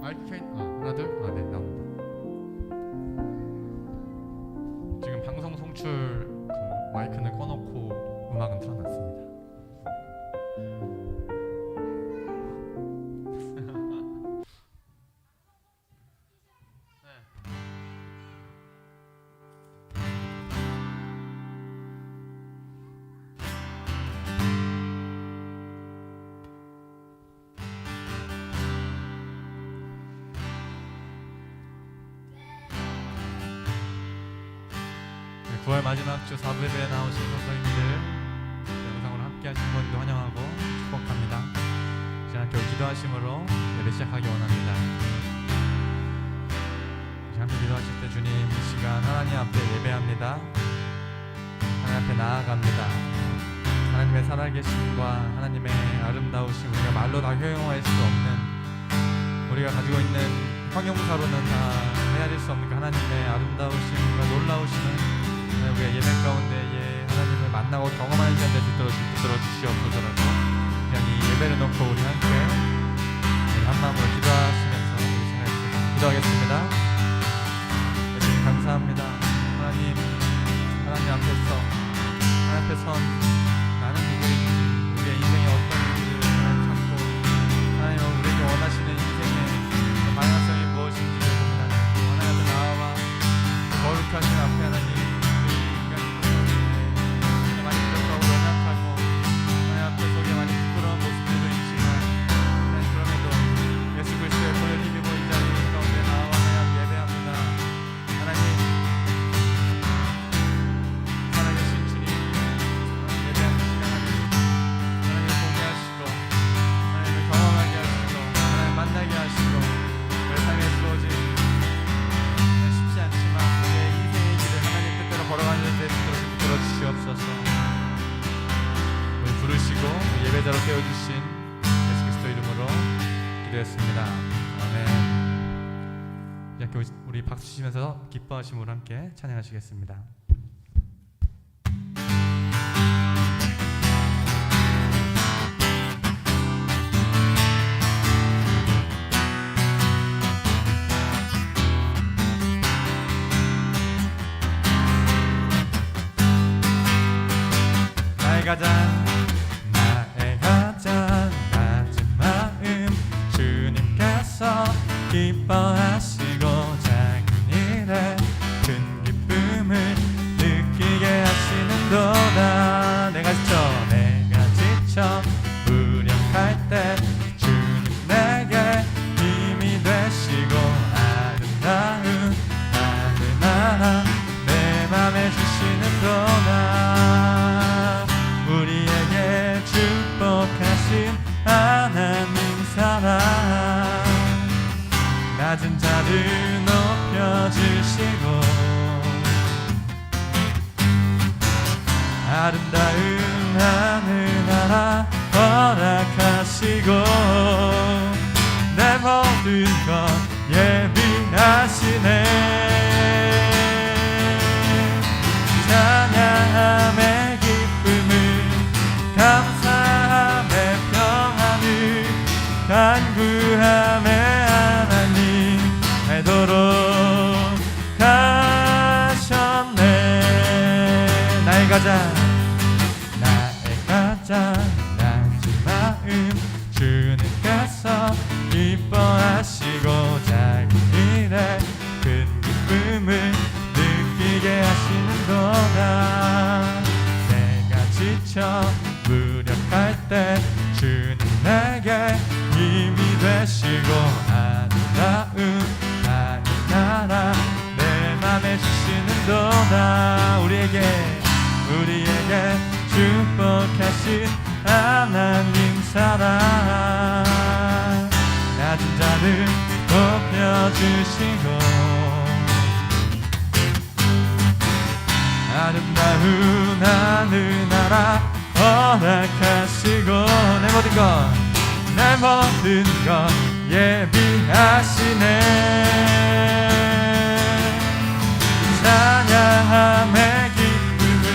마이크 캔 하나 둘 네 나온다. 지금 방송 송출 그 마이크는 꺼놓고 음악은 틀어놨습니다. 네, 9월 마지막 주 4부 예배에 나오신 성도님들 영상으로 함께 하신 분도 환영하고 축복합니다. 이제 함께 기도하심으로 예배 시작하기 원합니다. 이제 함께 기도하실 때 주님 이 시간 하나님 앞에 예배합니다. 하나님 앞에 나아갑니다. 하나님의 살아계심과 하나님의 아름다우심 우리가 말로 다 효용할 수 없는 우리가 가지고 있는 형용사로는 다 헤아릴 수 없는 그 하나님의 아름다우심과 놀라우심을 우리가 예배 가운데에 하나님을 만나고 경험하는 시간 될 수 있도록 붙들어 주시옵소서라고 그냥 이 예배를 놓고 우리 함께 한 마음으로 기도하시면서 우리 생각해 기도하겠습니다. 예수님 감사합니다. 하나님 앞에서 하나님 앞에 선 나는 누구인지 우리의 인생이 어떤 일을 하나님 찾고 하나님 우리에게 원하시는 인생의 방향성이 무엇인지를 고민하는 하나님 앞에 나와 거룩하신 앞에 하나님 예배자로 세워주신 예수 그리스도 이름으로 기도했습니다. 아멘. 이렇게 우리 박수 치면서 기뻐하심으로 함께 찬양하시겠습니다. 나의 가장 기뻐하시고 작은 일에 큰 기쁨을 느끼게 하시는도다. 내가 지쳐 무력할 때 주님 내게 힘이 되시고 아름다운 하늘나라 내 맘에 주시는도다. 우리에게 축복하신 하나님 사랑 낮은 자를 높여주시고 아름다운 하늘나라 허락하시고 내 모든 것 예비하시네. 찬양함의 기쁨을 감사함의 평안을 간구함의 도록 가셨네. 나의 가장 낮은 마음 주님께서 기뻐하시고 작은 일에 큰 기쁨을 느끼게 하시는도다. 내가 지쳐 무력할 때 주님 내게 힘이 되시고 아름다운 나라 내 맘에 주시는도다. 우리에게 축복하신 하나님 사랑 낮은 자를 높여주시고 아름다운 하늘나라 허락하시고 내 모든 것 예비하시네. 찬양함의 기쁨을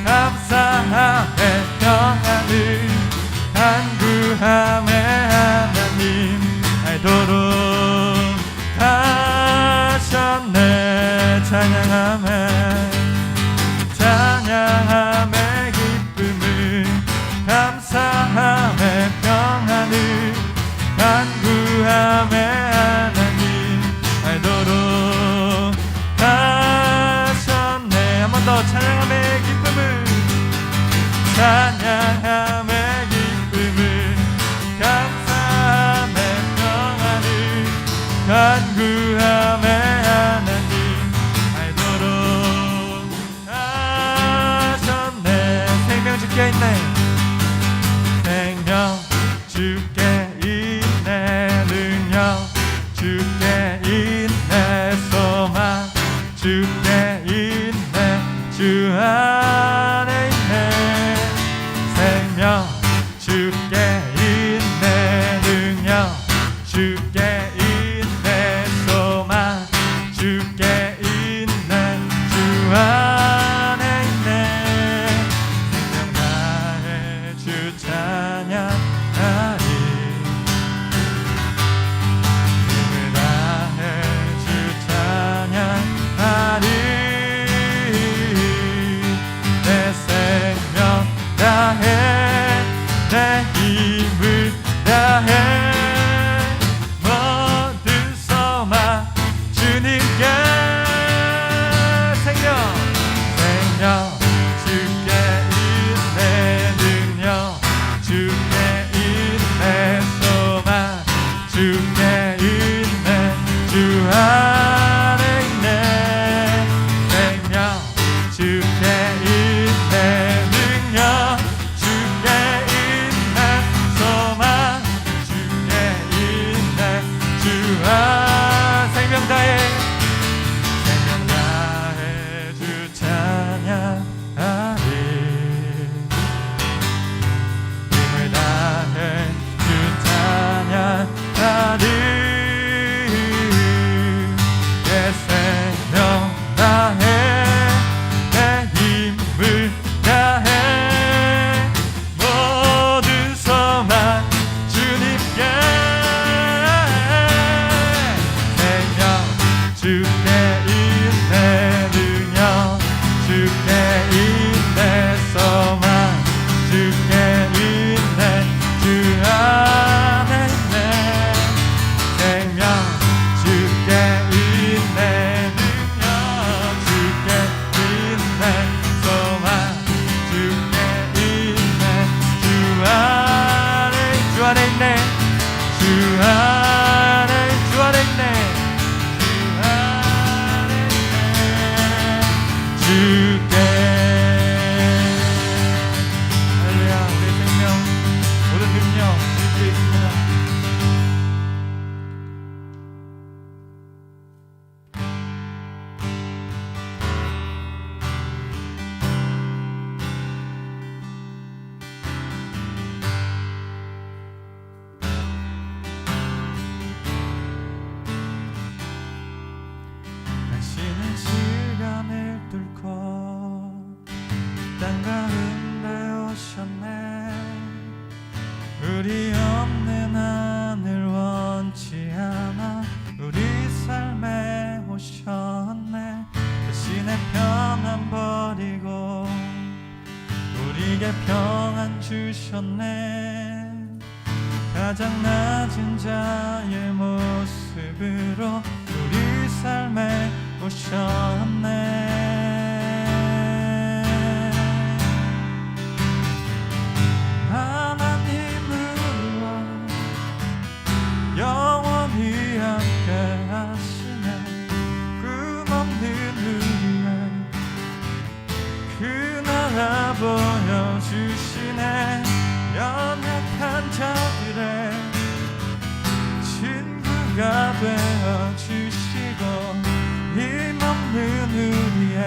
감사함의 평안을 간구함의 하나님 알도록 찬양함에 찬양함에 기쁨을 감사함에 평안을 간구함에 하나님 알도록 하셨네. 한 번 더 찬양함에 기쁨을 찬양함에 기쁨을 감사함에 평안을 간구함에 하나님 알도록 하셨네. 생명 주께 있네. 생명 주께 있네. 능력 주께 있네. 소망 주께 있네. 주 안에 있네. 생명 주께 있네. 능력 주께 있네. 소망 주께 있네. 주 안에 있네. 생명 나의 주 찬양하리. 힘을 다해 주 찬양하리. 내 생명 다해 내 힘을 다해 모든 소망 주님께 생명 주께 있네. 능력 주께 있네. 소망 주께 있네. 주 안에 있네. 생명 주께 있네. 능력 주께 있네. 소망 주께 있네. 주 안 생명 다해 주 찬양하리. 힘을 다해 주 찬양하리. 내 생명 다해 내 힘을 다해 모든 소망 주님께 생명 주께 있네. 능력 주께 있네. 소망 주께 있네. 주 안에 있네. 생명 주께 있네. 능력 주께 있네. 소망 주께 있네. 주 안에 있네. 주 안에 있네. 주께 할렐루야. 우리 생명 모든 능력 주께 있습니다. 당신은 시간을 뚫고 땅 가운데 오셨네. 우리 없는 하늘 원치 않아 우리 삶에 오셨네. 대신에 평안 버리고 우리에게 평안 주셨네. 가장 낮은 자의 모습으로 우리 삶에 오셨네. 하나님으로 영원히 함께 하시네. 꿈없는 우리의 그 나라 보여주시네. 연약한 자들의 친구가 되어주시고 힘없는 우리의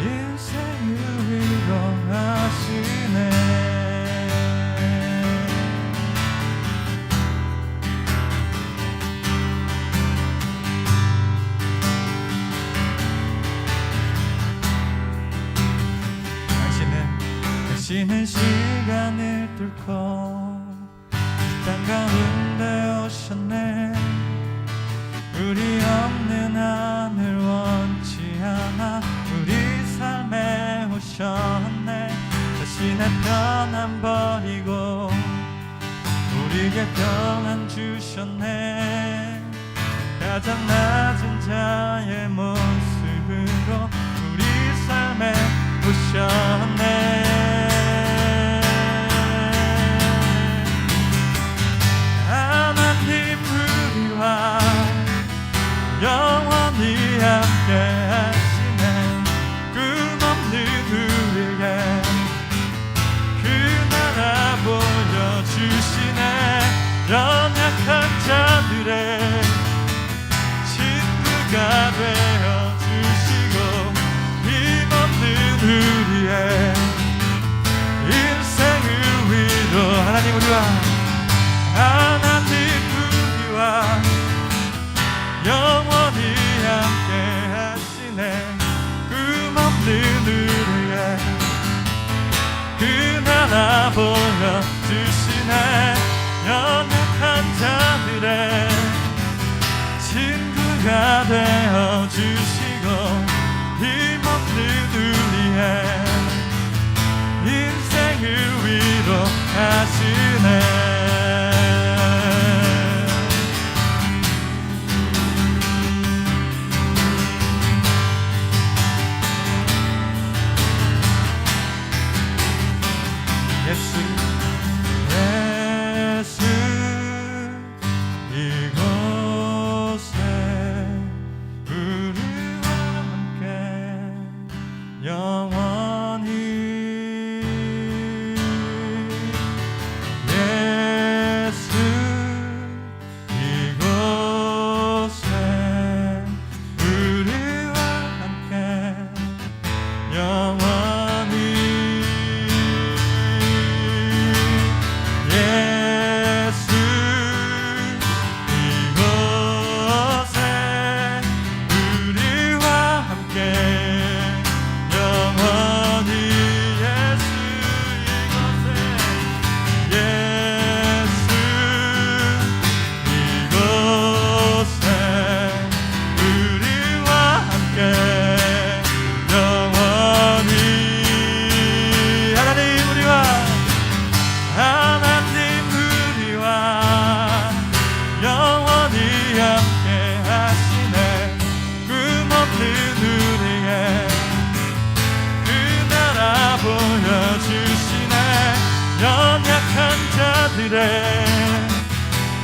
인생을 위로하시네. 당신은 시간을 뚫고 땅 가운데 오셨네. 우리 우리에게 평안 주셨네. 가장 낮은 자의 모습으로 우리 삶에 오셨네. 하나님 우리와 영원히 함께 하시네. 꿈없는 우리에게 그 나라 보여주시네. 연약한 자들의 친구가 되어주시고 힘없는 우리의 인생을 위로 하나님 우리와 영원히 함께 하시네. 꿈없는 우리의 그 나라 보여주시네. 연약한 자들의 친구가 되어주시고 힘없는 우리의 인생을 위로하시네.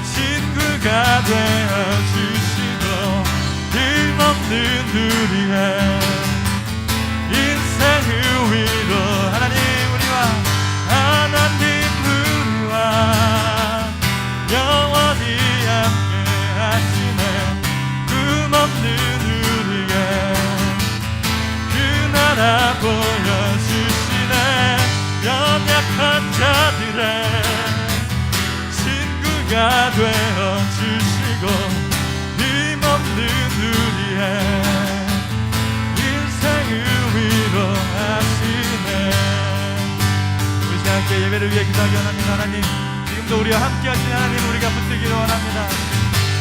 친구가 되어주시고 힘없는 우리의 인생을 위로 하나님 우리와 영원히 함께 하시네. 꿈없는 우리의 그 나라 보여주시네. 연약한 자들의 가 되어주시고 힘없는 우리의 인생을 위로하시네. 우리 함께 예배를 위해 기도하기 원합니다. 하나님 지금도 우리와 함께 하신 하나님 우리가 붙들기를 원합니다.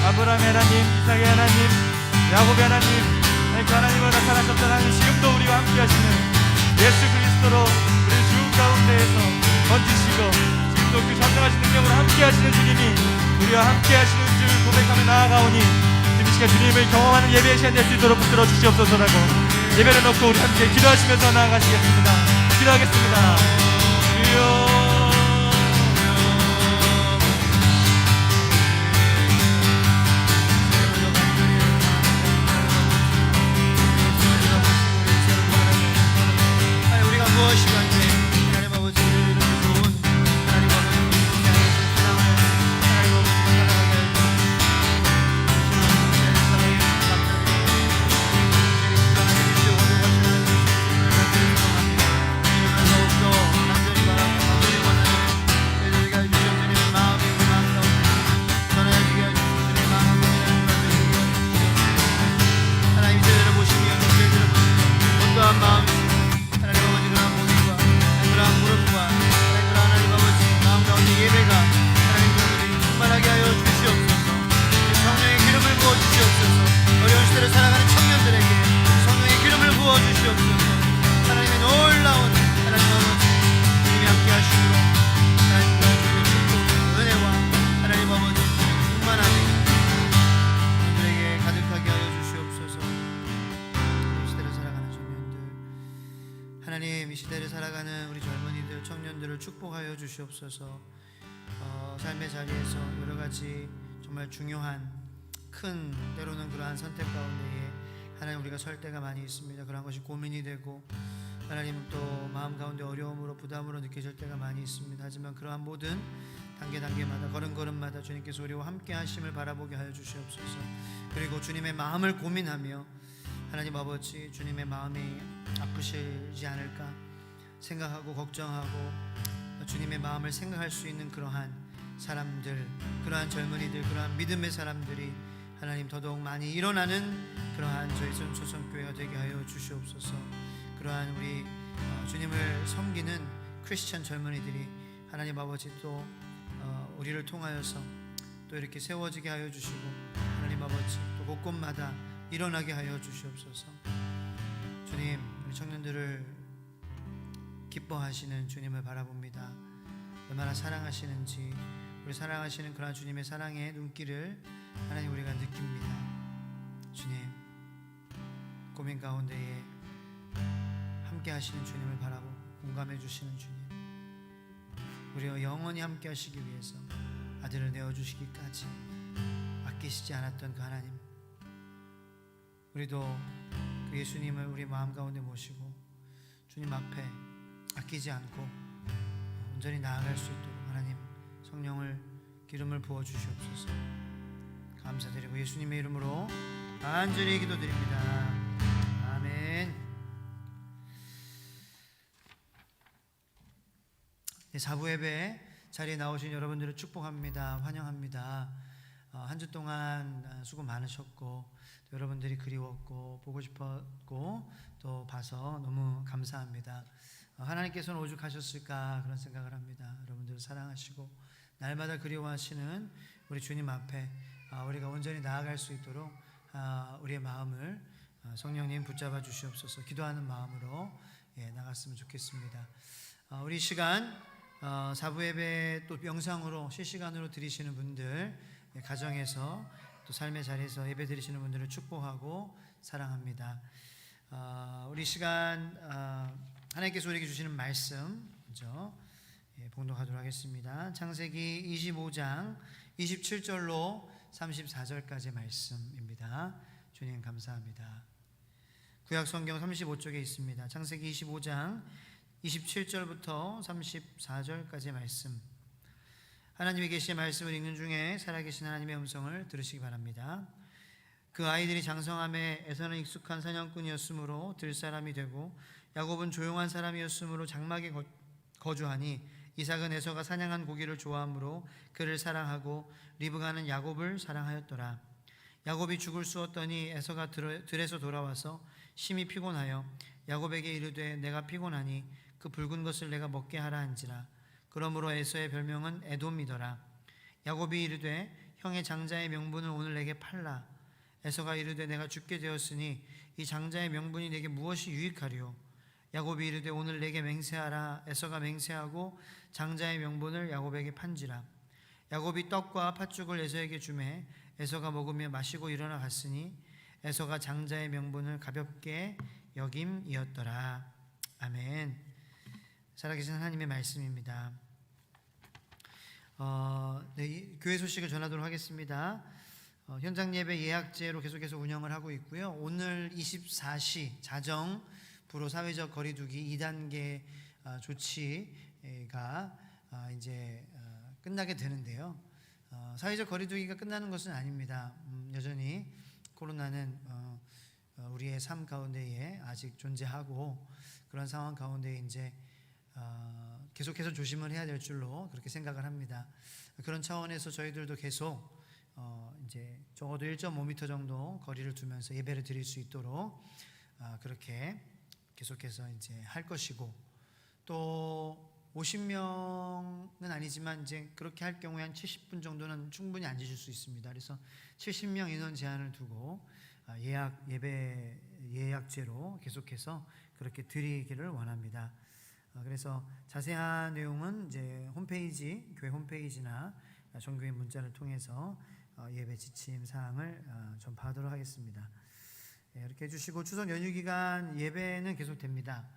아브라함의 하나님, 이삭의 하나님, 야곱의 하나님, 그 하나님을 나타나셨던 하나님 지금도 우리와 함께 하시는 예수 그리스도로 우리 주 가운데에서 건지시고 또 그 전능하신 능력으로 함께 하시는 주님이 우리와 함께 하시는 줄 고백하며 나아가오니 지금 이 시간 주님을 경험하는 예배의 시간 될 수 있도록 붙들어 주시옵소서라고 예배를 놓고 우리 함께 기도하시면서 나아가시겠습니다. 기도하겠습니다. 주여 청년들을 축복하여 주시옵소서. 삶의 자리에서 여러 가지 정말 중요한 큰 때로는 그러한 선택 가운데에 하나님 우리가 설 때가 많이 있습니다. 그러한 것이 고민이 되고 하나님 또 마음 가운데 어려움으로 부담으로 느껴질 때가 많이 있습니다. 하지만 그러한 모든 단계마다 걸음걸음마다 주님께서 우리와 함께 하심을 바라보게 하여 주시옵소서. 그리고 주님의 마음을 고민하며 하나님 아버지 주님의 마음이 아프시지 않을까 생각하고 걱정하고 주님의 마음을 생각할 수 있는 그러한 사람들, 그러한 젊은이들, 그러한 믿음의 사람들이 하나님 더더욱 많이 일어나는 그러한 저희 소선교회가 되게 하여 주시옵소서. 그러한 우리 주님을 섬기는 크리스천 젊은이들이 하나님 아버지 또 우리를 통하여서 또 이렇게 세워지게 하여 주시고 하나님 아버지 또 곳곳마다 일어나게 하여 주시옵소서. 주님, 우리 청년들을 기뻐하시는 주님을 바라봅니다. 얼마나 사랑하시는지, 우리 사랑하시는 그러한 주님의 사랑의 눈길을 하나님 우리가 느낍니다. 주님, 고민 가운데에 함께 하시는 주님을 바라보고 공감해 주시는 주님, 우리와 영원히 함께 하시기 위해서 아들을 내어주시기까지 아끼시지 않았던 그 하나님, 우리도 그 예수님을 우리 마음 가운데 모시고 주님 앞에 아끼지 않고 온전히 나아갈 수 있도록 하나님 성령을 기름을 부어 주시옵소서. 감사드리고 예수님의 이름으로 간절히 기도드립니다. 아멘. 사부 예배 자리에 나오신 여러분들을 축복합니다. 환영합니다. 한 주 동안 수고 많으셨고 여러분들이 그리웠고 보고 싶었고 또 봐서 너무 감사합니다. 하나님께서는 오죽하셨을까 그런 생각을 합니다. 여러분들을 사랑하시고 날마다 그리워하시는 우리 주님 앞에 우리가 온전히 나아갈 수 있도록 우리의 마음을 성령님 붙잡아 주시옵소서. 기도하는 마음으로 나갔으면 좋겠습니다. 우리 시간 사부 예배 또 영상으로 실시간으로 드리시는 분들, 가정에서 또 삶의 자리에서 예배 드리시는 분들을 축복하고 사랑합니다. 우리 시간 하나님께서 우리에게 주시는 말씀 먼저 봉독하도록 하겠습니다. 창세기 25장 27절로 34절까지의 말씀입니다. 주님 감사합니다. 구약 성경 35쪽에 있습니다. 창세기 25장 27절부터 34절까지의 말씀, 하나님의 계시의 말씀을 읽는 중에 살아계신 하나님의 음성을 들으시기 바랍니다. 그 아이들이 장성함에 에서는 익숙한 사냥꾼이었으므로 들사람이 되고 야곱은 조용한 사람이었으므로 장막에 거주하니 이삭은 에서가 사냥한 고기를 좋아하므로 그를 사랑하고 리브가는 야곱을 사랑하였더라. 야곱이 죽을 쑤었더니 에서가 들에서 돌아와서 심히 피곤하여 야곱에게 이르되 내가 피곤하니 그 붉은 것을 내가 먹게 하라 한지라. 그러므로 에서의 별명은 에돔이더라. 야곱이 이르되 형의 장자의 명분을 오늘 내게 팔라. 에서가 이르되 내가 죽게 되었으니 이 장자의 명분이 내게 무엇이 유익하리요. 야곱이 이르되 오늘 내게 맹세하라. 에서가 맹세하고 장자의 명분을 야곱에게 판지라. 야곱이 떡과 팥죽을 에서에게 주매 에서가 먹으며 마시고 일어나 갔으니 에서가 장자의 명분을 가볍게 여김이었더라. 아멘. 살아계신 하나님의 말씀입니다. 교회 소식을 전하도록 하겠습니다. 현장 예배 예약제로 계속해서 운영을 하고 있고요. 오늘 24시 자정 불호 사회적 거리두기 2단계 조치가 이제 끝나게 되는데요. 사회적 거리두기가 끝나는 것은 아닙니다. 여전히 코로나는 우리의 삶 가운데에 아직 존재하고 그런 상황 가운데 이제 계속해서 조심을 해야 될 줄로 그렇게 생각을 합니다. 그런 차원에서 저희들도 계속 이제 적어도 1.5m 정도 거리를 두면서 예배를 드릴 수 있도록 그렇게 계속해서 이제 할 것이고, 또 50명은 아니지만 이제 그렇게 할 경우에 한 70분 정도는 충분히 앉으실 수 있습니다. 그래서 70명 인원 제한을 두고 예배 예약제로 계속해서 그렇게 드리기를 원합니다. 그래서 자세한 내용은 이제 홈페이지, 교회 홈페이지나 정교회 문자를 통해서 예배 지침 사항을 전파하도록 하겠습니다. 이렇게 해주시고 추석 연휴 기간 예배는 계속됩니다.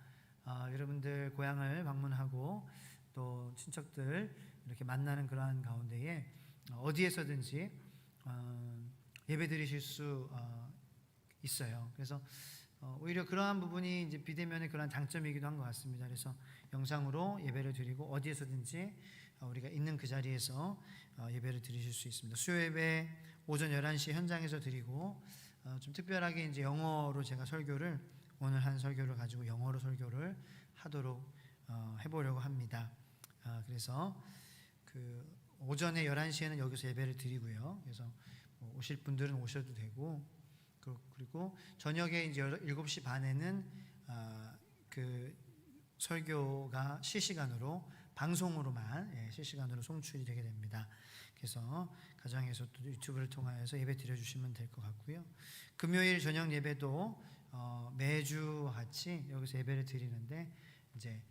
여러분들 고향을 방문하고 또 친척들 이렇게 만나는 그러한 가운데에 어디에서든지 예배 드리실 수 있어요. 그래서 오히려 그러한 부분이 이제 비대면의 그러한 장점이기도 한 것 같습니다. 그래서 영상으로 예배를 드리고 어디에서든지 우리가 있는 그 자리에서 예배를 드리실 수 있습니다. 수요 예배 오전 11시 현장에서 드리고 좀 특별하게 이제 영어로 제가 설교를 오늘 한 설교를 가지고 영어로 설교를 하도록 해보려고 합니다. 그래서 그 오전에 11시에는 여기서 예배를 드리고요. 그래서 오실 분들은 오셔도 되고, 그리고 저녁에 이제 7시 반에는 그 설교가 실시간으로 방송으로만 실시간으로 송출이 되게 됩니다. 그래서 가정에서 또 유튜브를 통하여서 예배 드려주시면 될 것 같고요. 금요일 저녁 예배도 매주 같이 여기서 예배를 드리는데 이제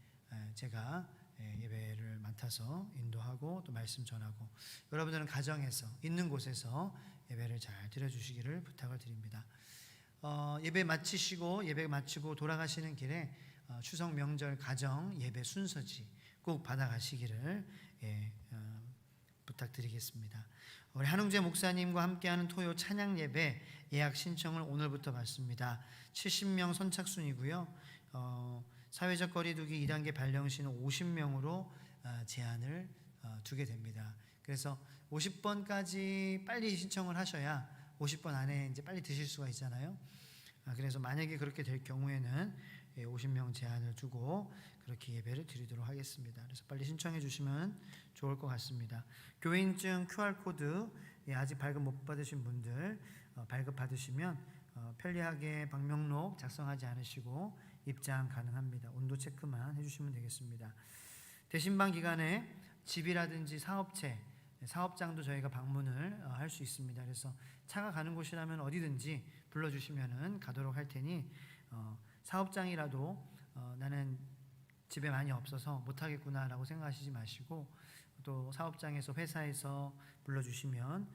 제가 예배를 맡아서 인도하고 또 말씀 전하고 여러분들은 가정에서 있는 곳에서 예배를 잘 드려주시기를 부탁을 드립니다. 예배 마치고 돌아가시는 길에 추석 명절 가정 예배 순서지 꼭 받아가시기를 부탁드리겠습니다. 우리 한웅재 목사님과 함께하는 토요 찬양 예배 예약 신청을 오늘부터 받습니다. 70명 선착순이고요. 사회적 거리두기 2단계 발령 시는 50명으로 제한을 두게 됩니다. 그래서 50번까지 빨리 신청을 하셔야 50번 안에 이제 빨리 드실 수가 있잖아요. 그래서 만약에 그렇게 될 경우에는 50명 제한을 두고 그렇게 예배를 드리도록 하겠습니다. 그래서 빨리 신청해 주시면 좋을 것 같습니다. 교회인증 QR코드 아직 발급 못 받으신 분들 발급 받으시면 편리하게 방명록 작성하지 않으시고 입장 가능합니다. 온도 체크만 해주시면 되겠습니다. 대신방 기간에 집이라든지 사업체, 사업장도 저희가 방문을 할 수 있습니다. 그래서 차가 가는 곳이라면 어디든지 불러주시면 가도록 할 테니 사업장이라도 나는 집에 많이 없어서 못하겠구나라고 생각하시지 마시고 또 사업장에서 회사에서 불러주시면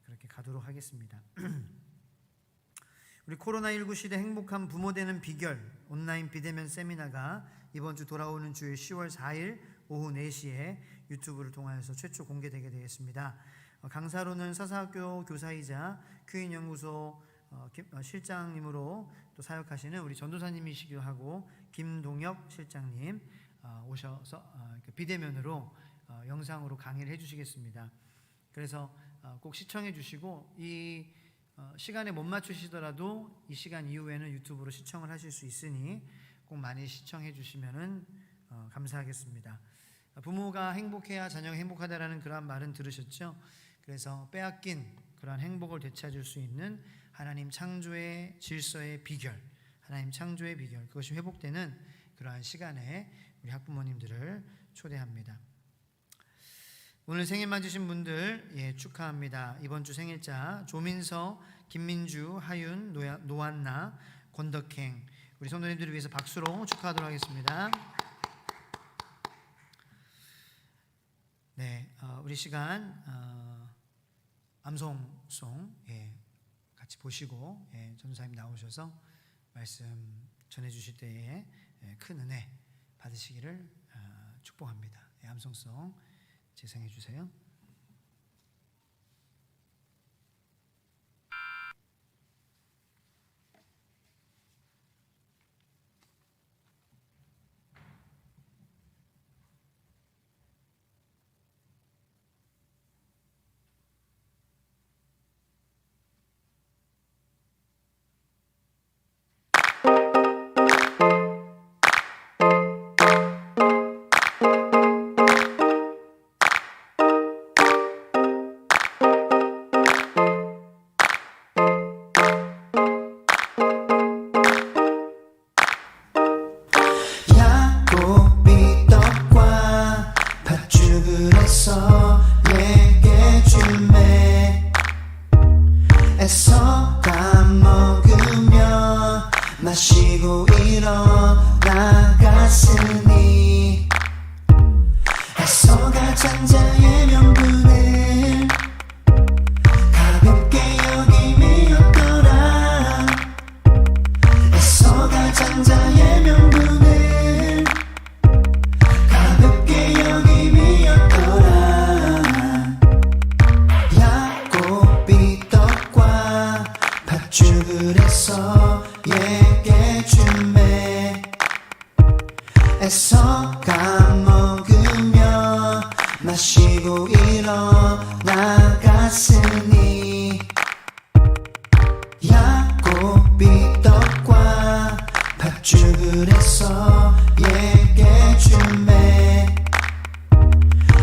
그렇게 가도록 하겠습니다. 우리 코로나19 시대 행복한 부모 되는 비결 온라인 비대면 세미나가 이번 주 돌아오는 주일 10월 4일 오후 4시에 유튜브를 통하여서 최초 공개되게 되겠습니다. 강사로는 사사학교 교사이자 큐인연구소 실장님으로 또 사역하시는 우리 전도사님이시기도 하고 김동혁 실장님 오셔서 비대면으로 영상으로 강의를 해주시겠습니다. 그래서 꼭 시청해 주시고 이 시간에 못 맞추시더라도 이 시간 이후에는 유튜브로 시청을 하실 수 있으니 꼭 많이 시청해 주시면 감사하겠습니다. 부모가 행복해야 자녀가 행복하다라는 그러한 말은 들으셨죠? 그래서 빼앗긴 그러한 행복을 되찾을 수 있는 하나님 창조의 질서의 비결, 하나님 창조의 비결, 그것이 회복되는 그러한 시간에 우리 학부모님들을 초대합니다. 오늘 생일 맞으신 분들 축하합니다. 이번 주 생일자 조민서, 김민주, 하윤, 노안나, 권덕행 우리 성도님들을 위해서 박수로 축하하도록 하겠습니다. 네, 우리 시간 암송송 같이 보시고 전도사님 나오셔서 말씀 전해주실 때에 큰 은혜 받으시기를 축복합니다. 암송송 재생해 주세요. 둘에서 얘기해주매 애써 까먹으며 마시고 일어나갔으니 야곱이 떡과 팥죽을 해서 얘기해주매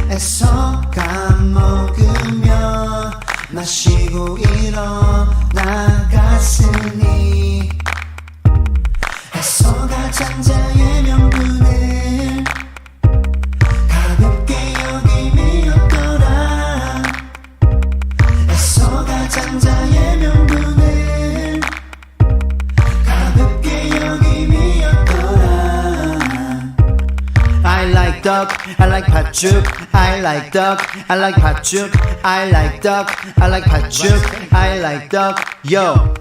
애써 까먹으며 마시고 일어나갔으니 애써가 장자의 명분을 가볍게 여김이었더라 애써가 장자의 명분을 가볍게 여김이었더라 I like duck, I like 팥죽 I like duck, I like 팥죽 I like duck, I like 팥죽 I like duck, yo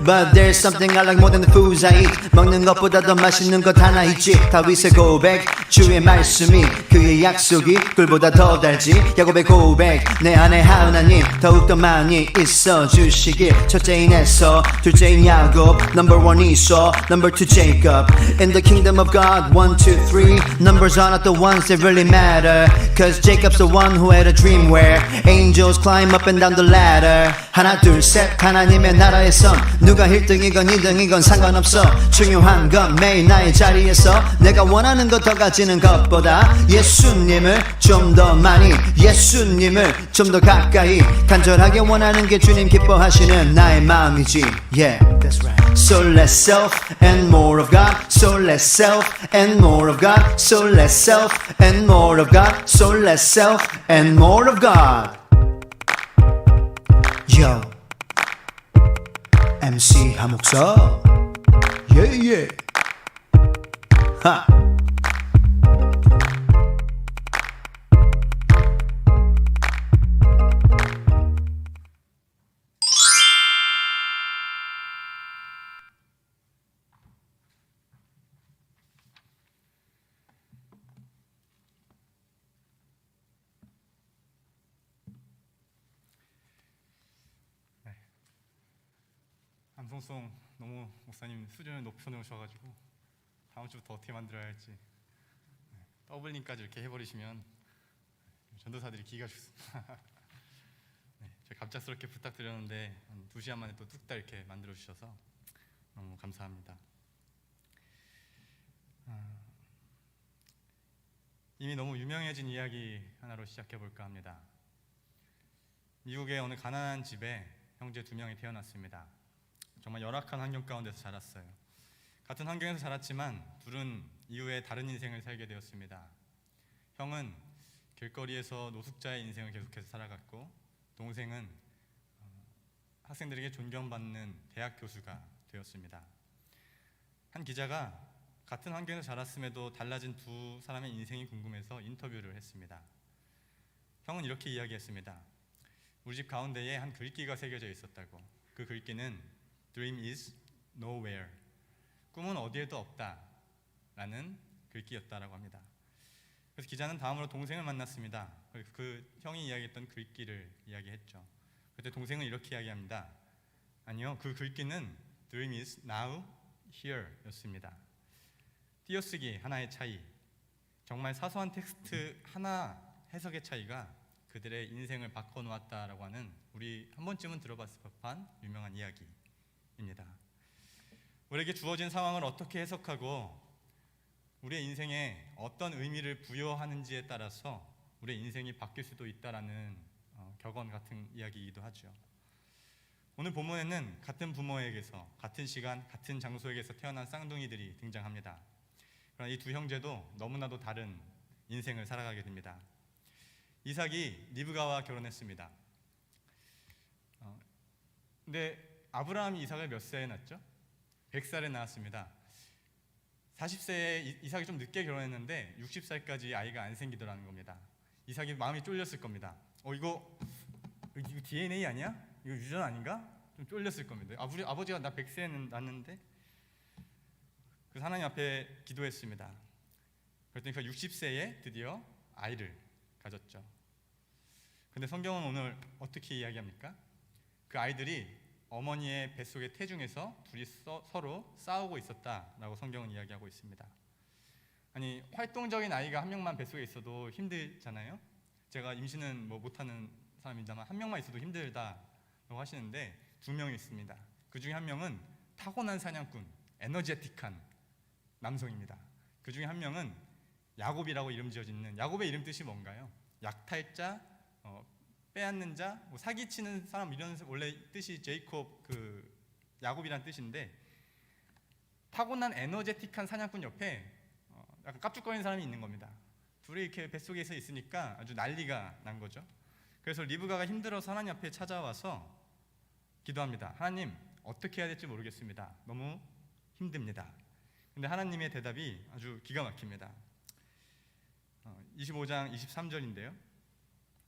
But there's something I like more than the foods I eat 먹는 것보다 더 맛있는 것 하나 있지 다윗의 고백 주의 말씀이 그의 약속이 꿀보다 더 달지 야곱의 고백 내 안에 하나님 더욱더 많이 있어 주시길 첫째인 에서 둘째인 야곱 Number one Esau Number two Jacob In the kingdom of God 1, 2, 3 Numbers are not the ones that really matter Cause Jacob's the one who had a dream where angels climb up and down the ladder 하나 둘 셋 하나님의 나라에선 누가 1등이건 2등이건 상관없어 중요한 건 매일 나의 자리에서 내가 원하는 것 더 가지는 것보다 예수님을 좀 더 많이 예수님을 좀 더 가까이 간절하게 원하는 게 주님 기뻐하시는 나의 마음이지 Yeah, that's right So less self and more of God So less self and more of God So less self and more of God So less self and more of God Yo MC 하목사 예예 하 암송송 너무 목사님 수준을 높여놓으셔가지고 다음 주부터 어떻게 만들어야 할지 더블링까지 이렇게 해버리시면 전도사들이 기가 죽습니다. 제가 갑작스럽게 부탁드렸는데 한 2시간 만에 또 뚝딱 이렇게 만들어 주셔서 너무 감사합니다. 이미 너무 유명해진 이야기 하나로 시작해 볼까 합니다. 미국의 어느 가난한 집에 형제 2명이 태어났습니다. 정말 열악한 환경 가운데서 자랐어요. 같은 환경에서 자랐지만 둘은 이후에 다른 인생을 살게 되었습니다. 형은 길거리에서 노숙자의 인생을 계속해서 살아갔고 동생은 학생들에게 존경받는 대학 교수가 되었습니다. 한 기자가 같은 환경에서 자랐음에도 달라진 두 사람의 인생이 궁금해서 인터뷰를 했습니다. 형은 이렇게 이야기했습니다. 우리 집 가운데에 한 글귀가 새겨져 있었다고. 그 글귀는 Dream is nowhere. 꿈은 어디에도 없다 라는 글귀였다라고 합니다. 그래서 기자는 다음으로 동생을 만났습니다. 그 형이 이야기했던 글귀를 이야기했죠. 그때 동생은 이렇게 이야기합니다. 아니요, 그 글귀는 Dream is now here 였습니다. 띄어쓰기 하나의 차이, 정말 사소한 텍스트 하나 해석의 차이가 그들의 인생을 바꿔놓았다라고 하는 우리 한 번쯤은 들어봤을 법한 유명한 이야기입니다. 우리에게 주어진 상황을 어떻게 해석하고 우리의 인생에 어떤 의미를 부여하는지에 따라서 우리의 인생이 바뀔 수도 있다라는 격언 같은 이야기이기도 하죠. 오늘 본문에는 같은 부모에게서 같은 시간, 같은 장소에게서 태어난 쌍둥이들이 등장합니다. 그러나 이 두 형제도 너무나도 다른 인생을 살아가게 됩니다. 이삭이 리브가와 결혼했습니다. 근데 아브라함이 이삭을 몇 세에 낳았죠? 100살에 낳았습니다. 40세에 이삭이 좀 늦게 결혼했는데 60살까지 아이가 안 생기더라는 겁니다. 이삭이 마음이 쫄렸을 겁니다. 이거 DNA 아니야? 이거 유전 아닌가? 좀 쫄렸을 겁니다. 우리 아버지가 나 100세에 낳았는데. 그래서 하나님 앞에 기도했습니다. 그랬더니 그 60세에 드디어 아이를 가졌죠. 근데 성경은 오늘 어떻게 이야기합니까? 그 아이들이 어머니의 뱃속의 태중에서 둘이 서로 싸우고 있었다라고 성경은 이야기하고 있습니다. 아니, 활동적인 아이가 한 명만 뱃속에 있어도 힘들잖아요. 제가 임신은 못하는 사람입니다만 한 명만 있어도 힘들다라고 하시는데 두 명이 있습니다. 그 중에 한 명은 타고난 사냥꾼, 에너제틱한 남성입니다. 그 중에 한 명은 야곱이라고 이름 지어지는, 야곱의 이름 뜻이 뭔가요? 약탈자, 빼앗는 자, 사기치는 사람, 이런 원래 뜻이 제이콥, 야곱이란 뜻인데, 타고난 에너제틱한 사냥꾼 옆에 약간 깝죽거리는 사람이 있는 겁니다. 둘이 이렇게 뱃속에서 있으니까 아주 난리가 난 거죠. 그래서 리브가가 힘들어서 하나님 앞에 찾아와서 기도합니다. 하나님, 어떻게 해야 될지 모르겠습니다. 너무 힘듭니다. 근데 하나님의 대답이 아주 기가 막힙니다. 25장 23절인데요.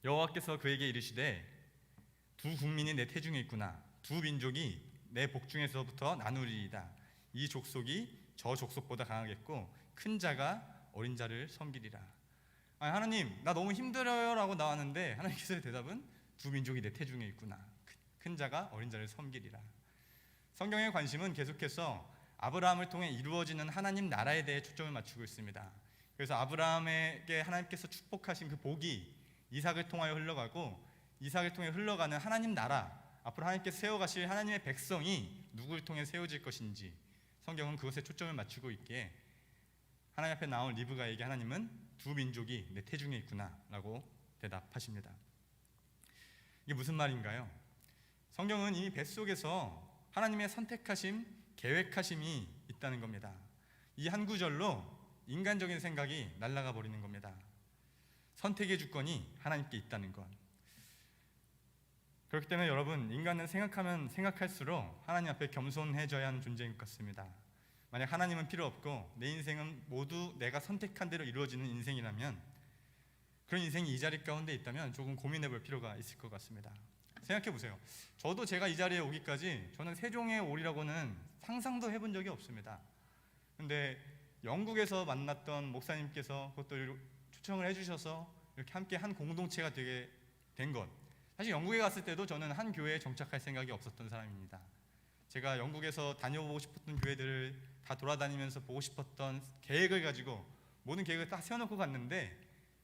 여호와께서 그에게 이르시되 두 국민이 내 태중에 있구나. 두 민족이 내 복중에서부터 나누리이다. 이 족속이 저 족속보다 강하겠고 큰 자가 어린 자를 섬기리라. 아니, 하나님, 나 너무 힘들어요 라고 나왔는데 하나님께서의 대답은 두 민족이 내 태중에 있구나. 큰 자가 어린 자를 섬기리라. 성경의 관심은 계속해서 아브라함을 통해 이루어지는 하나님 나라에 대해 초점을 맞추고 있습니다. 그래서 아브라함에게 하나님께서 축복하신 그 복이 이삭을 통하여 흘러가고, 이삭을 통해 흘러가는 하나님 나라, 앞으로 하나님께서 세워가실 하나님의 백성이 누구를 통해 세워질 것인지 성경은 그것에 초점을 맞추고 있기에 하나님 앞에 나온 리브가에게 하나님은 두 민족이 내 태중에 있구나 라고 대답하십니다. 이게 무슨 말인가요? 성경은 이미 뱃속에서 하나님의 선택하심, 계획하심이 있다는 겁니다. 이 한 구절로 인간적인 생각이 날아가 버리는 겁니다. 선택의 주권이 하나님께 있다는 것. 그렇기 때문에 여러분, 인간은 생각하면 생각할수록 하나님 앞에 겸손해져야 하는 존재인 것 같습니다. 만약 하나님은 필요 없고 내 인생은 모두 내가 선택한 대로 이루어지는 인생이라면, 그런 인생이 이 자리 가운데 있다면 조금 고민해 볼 필요가 있을 것 같습니다. 생각해 보세요. 저도 제가 이 자리에 오기까지 저는 세종에 오리라고는 상상도 해본 적이 없습니다. 근데 영국에서 만났던 목사님께서 그것도 초청을 해주셔서 이렇게 함께 한 공동체가 되게 된 것. 사실 영국에 갔을 때도 저는 한 교회에 정착할 생각이 없었던 사람입니다. 제가 영국에서 다녀보고 싶었던 교회들을 다 돌아다니면서 보고 싶었던 계획을 가지고 모든 계획을 딱 세워놓고 갔는데,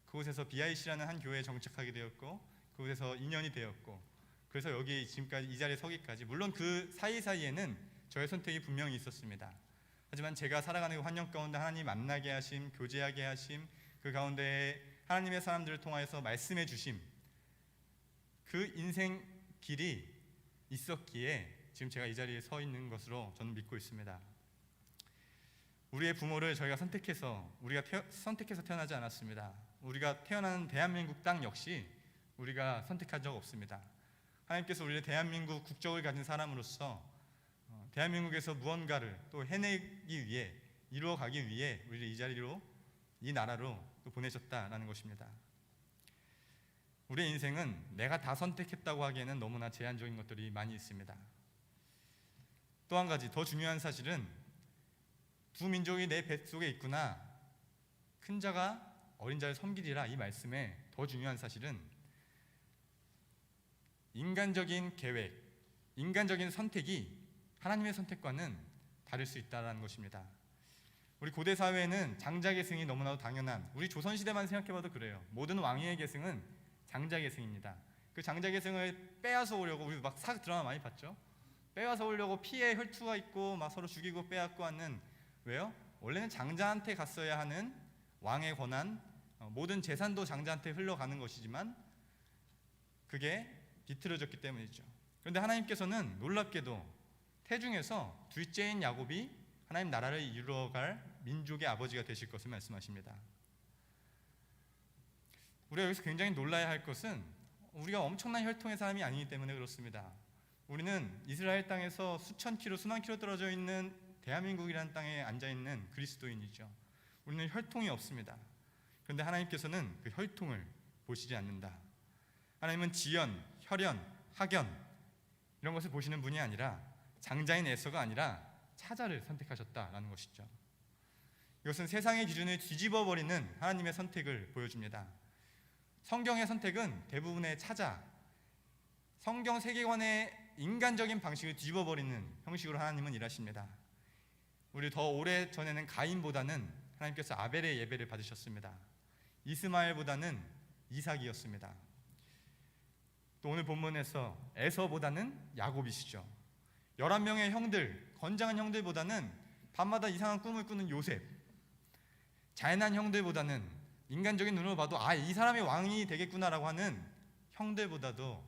그곳에서 BIC라는 한 교회에 정착하게 되었고 그곳에서 인연이 되었고, 그래서 여기 지금까지 이 자리에 서기까지, 물론 그 사이사이에는 저의 선택이 분명히 있었습니다. 하지만 제가 살아가는 그 환경 가운데 하나님이 만나게 하심, 교제하게 하심, 그 가운데 하나님의 사람들을 통하여서 말씀해 주심, 그 인생 길이 있었기에 지금 제가 이 자리에 서 있는 것으로 저는 믿고 있습니다. 우리의 부모를 저희가 선택해서 태어나지 않았습니다. 우리가 태어나는 대한민국 땅 역시 우리가 선택한 적 없습니다. 하나님께서 우리를 대한민국 국적을 가진 사람으로서 대한민국에서 무언가를 또 해내기 위해, 이루어가기 위해 우리를 이 자리로, 이 나라로 또 보내셨다라는 것입니다. 우리의 인생은 내가 다 선택했다고 하기에는 너무나 제한적인 것들이 많이 있습니다. 또 한 가지 더 중요한 사실은 두 민족이 내 뱃속에 있구나, 큰 자가 어린 자를 섬기리라, 이 말씀에 더 중요한 사실은 인간적인 계획, 인간적인 선택이 하나님의 선택과는 다를 수 있다는 것입니다. 우리 고대 사회에는 장자 계승이 너무나도 당연한, 우리 조선시대만 생각해봐도 그래요. 모든 왕위의 계승은 장자 계승입니다. 그 장자 계승을 빼앗아 오려고, 우리 막 사극 드라마 많이 봤죠? 빼앗아 오려고 피에 혈투가 있고 막 서로 죽이고 빼앗고 하는, 왜요? 원래는 장자한테 갔어야 하는 왕의 권한, 모든 재산도 장자한테 흘러가는 것이지만 그게 비틀어졌기 때문이죠. 그런데 하나님께서는 놀랍게도 태중에서 둘째인 야곱이 하나님 나라를 이루어갈 민족의 아버지가 되실 것을 말씀하십니다. 우리가 여기서 굉장히 놀라야 할 것은 우리가 엄청난 혈통의 사람이 아니기 때문에 그렇습니다. 우리는 이스라엘 땅에서 수천 킬로, 수만 킬로 떨어져 있는 대한민국이라는 땅에 앉아있는 그리스도인이죠. 우리는 혈통이 없습니다. 그런데 하나님께서는 그 혈통을 보시지 않는다. 하나님은 지연, 혈연, 학연 이런 것을 보시는 분이 아니라, 장자인 에서가 아니라 차자를 선택하셨다라는 것이죠. 이것은 세상의 기준을 뒤집어버리는 하나님의 선택을 보여줍니다. 성경의 선택은 대부분의 차자, 성경 세계관에 인간적인 방식을 뒤집어버리는 형식으로 하나님은 일하십니다. 우리 더 오래 전에는 가인보다는 하나님께서 아벨의 예배를 받으셨습니다. 이스마엘보다는 이삭이었습니다. 또 오늘 본문에서 에서보다는 야곱이시죠. 11명의 형들, 건장한 형들보다는 밤마다 이상한 꿈을 꾸는 요셉, 잘난 형들보다는 인간적인 눈으로 봐도 이 사람이 왕이 되겠구나라고 하는 형들보다도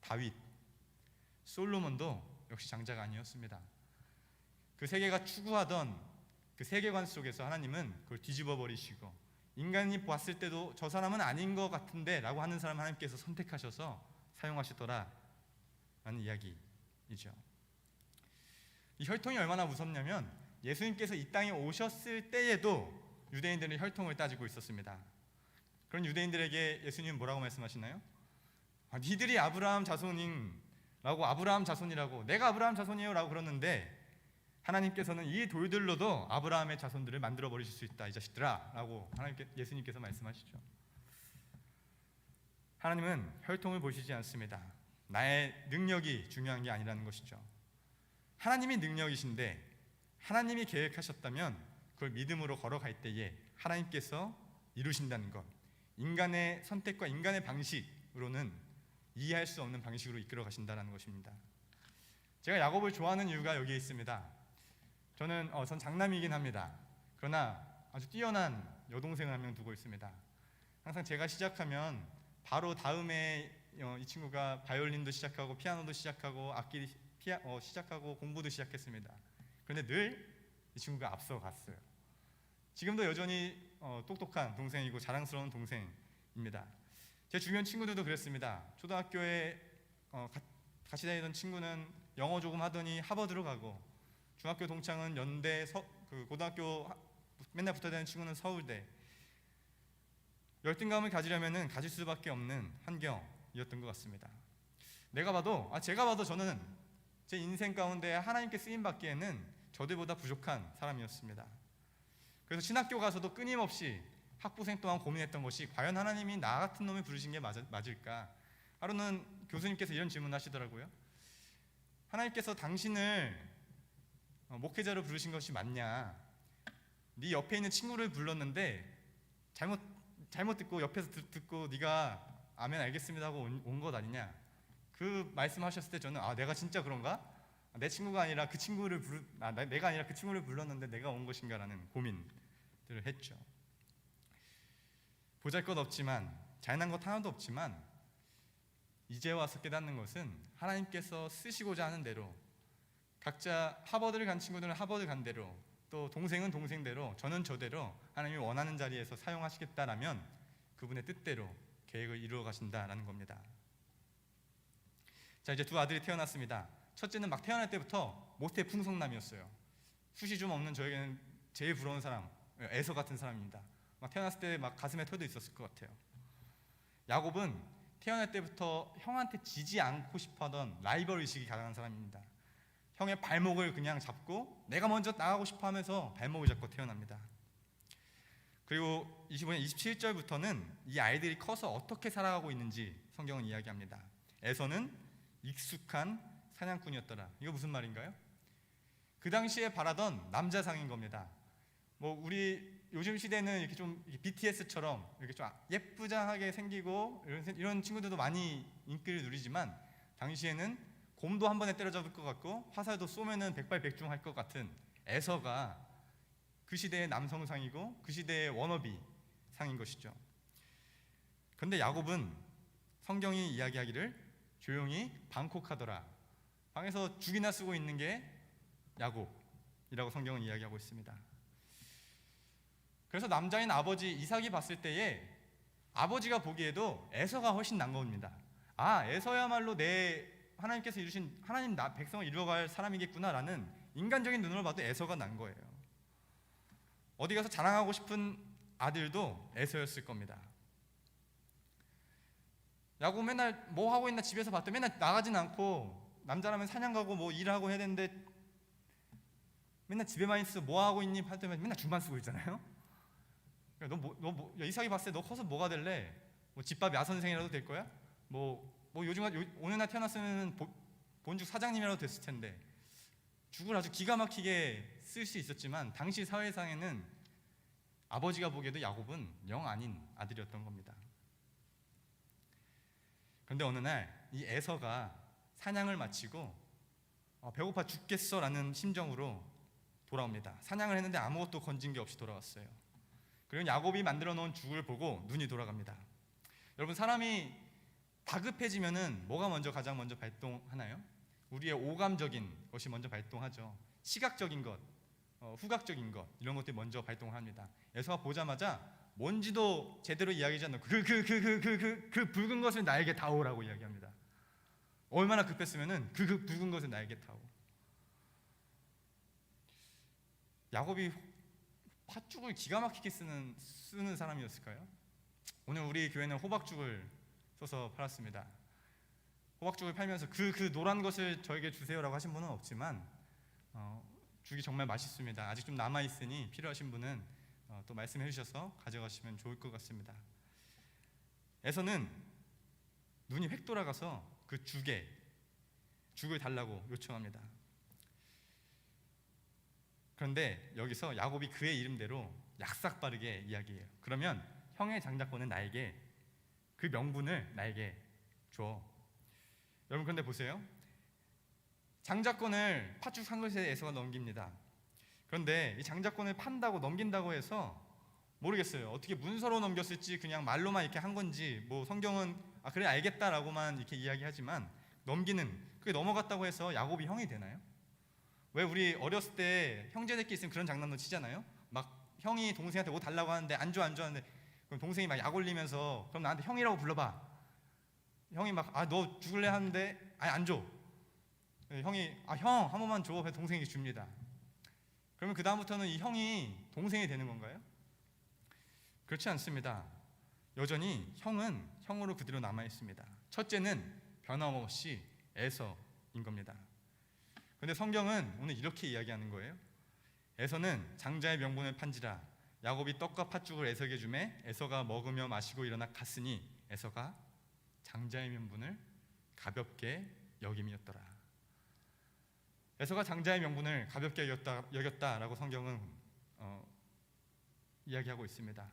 다윗, 솔로몬도 역시 장자가 아니었습니다. 그 세계가 추구하던 그 세계관 속에서 하나님은 그걸 뒤집어 버리시고, 인간이 봤을 때도 저 사람은 아닌 것 같은데 라고 하는 사람 하나님께서 선택하셔서 사용하시더라 라는 이야기이죠. 이 혈통이 얼마나 무섭냐면, 예수님께서 이 땅에 오셨을 때에도 유대인들은 혈통을 따지고 있었습니다. 그런 유대인들에게 예수님은 뭐라고 말씀하시나요? 니들이 아브라함 자손이라고, 아브라함 자손이라고, 내가 아브라함 자손이에요 라고 그러는데, 하나님께서는 이 돌들로도 아브라함의 자손들을 만들어 버리실 수 있다 이 자식들아 라고 예수님께서 말씀하시죠. 하나님은 혈통을 보시지 않습니다. 나의 능력이 중요한 게 아니라는 것이죠. 하나님이 능력이신데, 하나님이 계획하셨다면 그걸 믿음으로 걸어갈 때에 하나님께서 이루신다는 것, 인간의 선택과 인간의 방식으로는 이해할 수 없는 방식으로 이끌어 가신다는 것입니다. 제가 야곱을 좋아하는 이유가 여기에 있습니다. 저는 전 장남이긴 합니다. 그러나 아주 뛰어난 여동생을 한 명 두고 있습니다. 항상 제가 시작하면 바로 다음에 이 친구가 바이올린도 시작하고 피아노도 시작하고 악기 시작하고 공부도 시작했습니다. 그런데 늘 이 친구가 앞서갔어요. 지금도 여전히 똑똑한 동생이고 자랑스러운 동생입니다. 제 주변 친구들도 그랬습니다. 초등학교에 같이 다니던 친구는 영어 조금 하더니 하버드로 가고, 중학교 동창은 연대, 고등학교 맨날 붙어 다니는 친구는 서울대. 열등감을 가지려면 가질 수밖에 없는 환경이었던 것 같습니다. 제가 봐도 저는 제 인생 가운데 하나님께 쓰임 받기에는 저들보다 부족한 사람이었습니다. 그래서 신학교 가서도 끊임없이 학부생 동안 고민했던 것이, 과연 하나님이 나 같은 놈을 부르신 게 맞을까? 하루는 교수님께서 이런 질문하시더라고요. 하나님께서 당신을 목회자로 부르신 것이 맞냐? 네 옆에 있는 친구를 불렀는데 잘못 듣고 옆에서 듣고 네가 아멘 알겠습니다 하고 온 것 아니냐? 그 말씀하셨을 때 저는 내가 진짜 그런가? 내 친구가 아니라 그 친구를 내가 아니라 그 친구를 불렀는데 내가 온 것인가라는 고민들을 했죠. 보잘것없지만, 잘난 것 하나도 없지만, 이제 와서 깨닫는 것은 하나님께서 쓰시고자 하는 대로, 각자 하버드를 간 친구들은 하버드 간 대로, 또 동생은 동생대로, 저는 저대로 하나님이 원하는 자리에서 사용하시겠다라면 그분의 뜻대로 계획을 이루어 가신다라는 겁니다. 자, 이제 두 아들이 태어났습니다. 첫째는 막 태어날 때부터 모태 풍성남이었어요. 숱이 좀 없는 저에게는 제일 부러운 사람, 에서 같은 사람입니다. 막 태어났을 때 막 가슴에 터도 있었을 것 같아요. 야곱은 태어날 때부터 형한테 지지 않고 싶어하던 라이벌 의식이 강한 사람입니다. 형의 발목을 그냥 잡고 내가 먼저 나가고 싶어 하면서 발목을 잡고 태어납니다. 그리고 25년 27절부터는 이 아이들이 커서 어떻게 살아가고 있는지 성경은 이야기합니다. 에서는 익숙한 사냥꾼이었더라. 이거 무슨 말인가요? 그 당시에 바라던 남자상인 겁니다. 우리 요즘 시대는 이렇게 좀 BTS처럼 이렇게 좀 예쁘장하게 생기고 이런 친구들도 많이 인기를 누리지만, 당시에는 곰도 한 번에 때려잡을 것 같고 화살도 쏘면은 백발백중할 것 같은 에서가 그 시대의 남성상이고 그 시대의 워너비 상인 것이죠. 그런데 야곱은 성경이 이야기하기를 조용히 방콕하더라. 방에서 죽이나 쓰고 있는 게 야곱이라고 성경은 이야기하고 있습니다. 그래서 남자인 아버지 이삭이 봤을 때에 아버지가 보기에도 에서가 훨씬 난 겁니다. 에서야말로 하나님께서 이루신, 하나님 백성을 이루어갈 사람이겠구나라는 인간적인 눈으로 봐도 에서가 난 거예요. 어디 가서 자랑하고 싶은 아들도 에서였을 겁니다. 야곱 맨날 뭐 하고 있나 집에서 봤더니 맨날 나가진 않고, 남자라면 사냥 가고 뭐 일하고 해야 되는데 맨날 집에만 있어. 뭐 하고 있니? 할 때면 맨날 줄만 쓰고 있잖아요. 이삭이 봤을 때 너 커서 뭐가 될래? 집밥 야선생이라도 될 거야? 요즘 오늘 날 태어났으면 본죽 사장님이라도 됐을 텐데 죽을 아주 기가 막히게 쓸 수 있었지만 당시 사회상에는 아버지가 보기에도 야곱은 영 아닌 아들이었던 겁니다. 그런데 어느 날 이 에서가 사냥을 마치고 배고파 죽겠어라는 심정으로 돌아옵니다. 사냥을 했는데 아무것도 건진 게 없이 돌아왔어요. 그리고 야곱이 만들어 놓은 죽을 보고 눈이 돌아갑니다. 여러분, 사람이 다급해지면은 뭐가 가장 먼저 발동하나요? 우리의 오감적인 것이 먼저 발동하죠. 시각적인 것, 후각적인 것, 이런 것들이 먼저 발동합니다. 에서가 보자마자 뭔지도 제대로 이야기하지 않는 그 붉은 것을 나에게 다오라고 이야기합니다. 얼마나 급했으면은 그 붉은 것을 나에게 다오. 야곱이 팥죽을 기가 막히게 쓰는 사람이었을까요? 오늘 우리 교회는 호박죽을 써서 팔았습니다. 호박죽을 팔면서 그 노란 것을 저에게 주세요라고 하신 분은 없지만 죽이 정말 맛있습니다. 아직 좀 남아 있으니 필요하신 분은 또 말씀해 주셔서 가져가시면 좋을 것 같습니다. 에서는 눈이 획 돌아가서 그 죽을 달라고 요청합니다. 그런데 여기서 야곱이 그의 이름대로 약삭빠르게 이야기해요. 그러면 형의 장자권은 나에게, 그 명분을 나에게 줘. 여러분, 그런데 보세요. 장자권을 팥죽 산 것에 에서가 넘깁니다. 그런데 이 장자권을 판다고 넘긴다고 해서 모르겠어요. 어떻게 문서로 넘겼을지 그냥 말로만 이렇게 한 건지, 뭐 성경은 그래 알겠다라고만 이렇게 이야기하지만 그게 넘어갔다고 해서 야곱이 형이 되나요? 왜 우리 어렸을 때 형제들끼리 있으면 그런 장난도 치잖아요. 막 형이 동생한테 뭐 달라고 하는데 안 줘 하는데 그럼 동생이 막 약 올리면서 그럼 나한테 형이라고 불러봐. 형이 막 너 죽을래 하는데 안 줘. 형이 형 한 번만 줘. 그래서 동생이 줍니다. 그러면 그 다음부터는 이 형이 동생이 되는 건가요? 그렇지 않습니다. 여전히 형은 형으로 그대로 남아 있습니다. 첫째는 변함없이 에서인 겁니다. 그런데 성경은 오늘 이렇게 이야기하는 거예요. 에서는 장자의 명분을 판지라. 야곱이 떡과 팥죽을 에서에게 주매 에서가 먹으며 마시고 일어나 갔으니 에서가 장자의 명분을 가볍게 여김이었더라. 에서가 장자의 명분을 가볍게 여겼다라고 성경은 이야기하고 있습니다.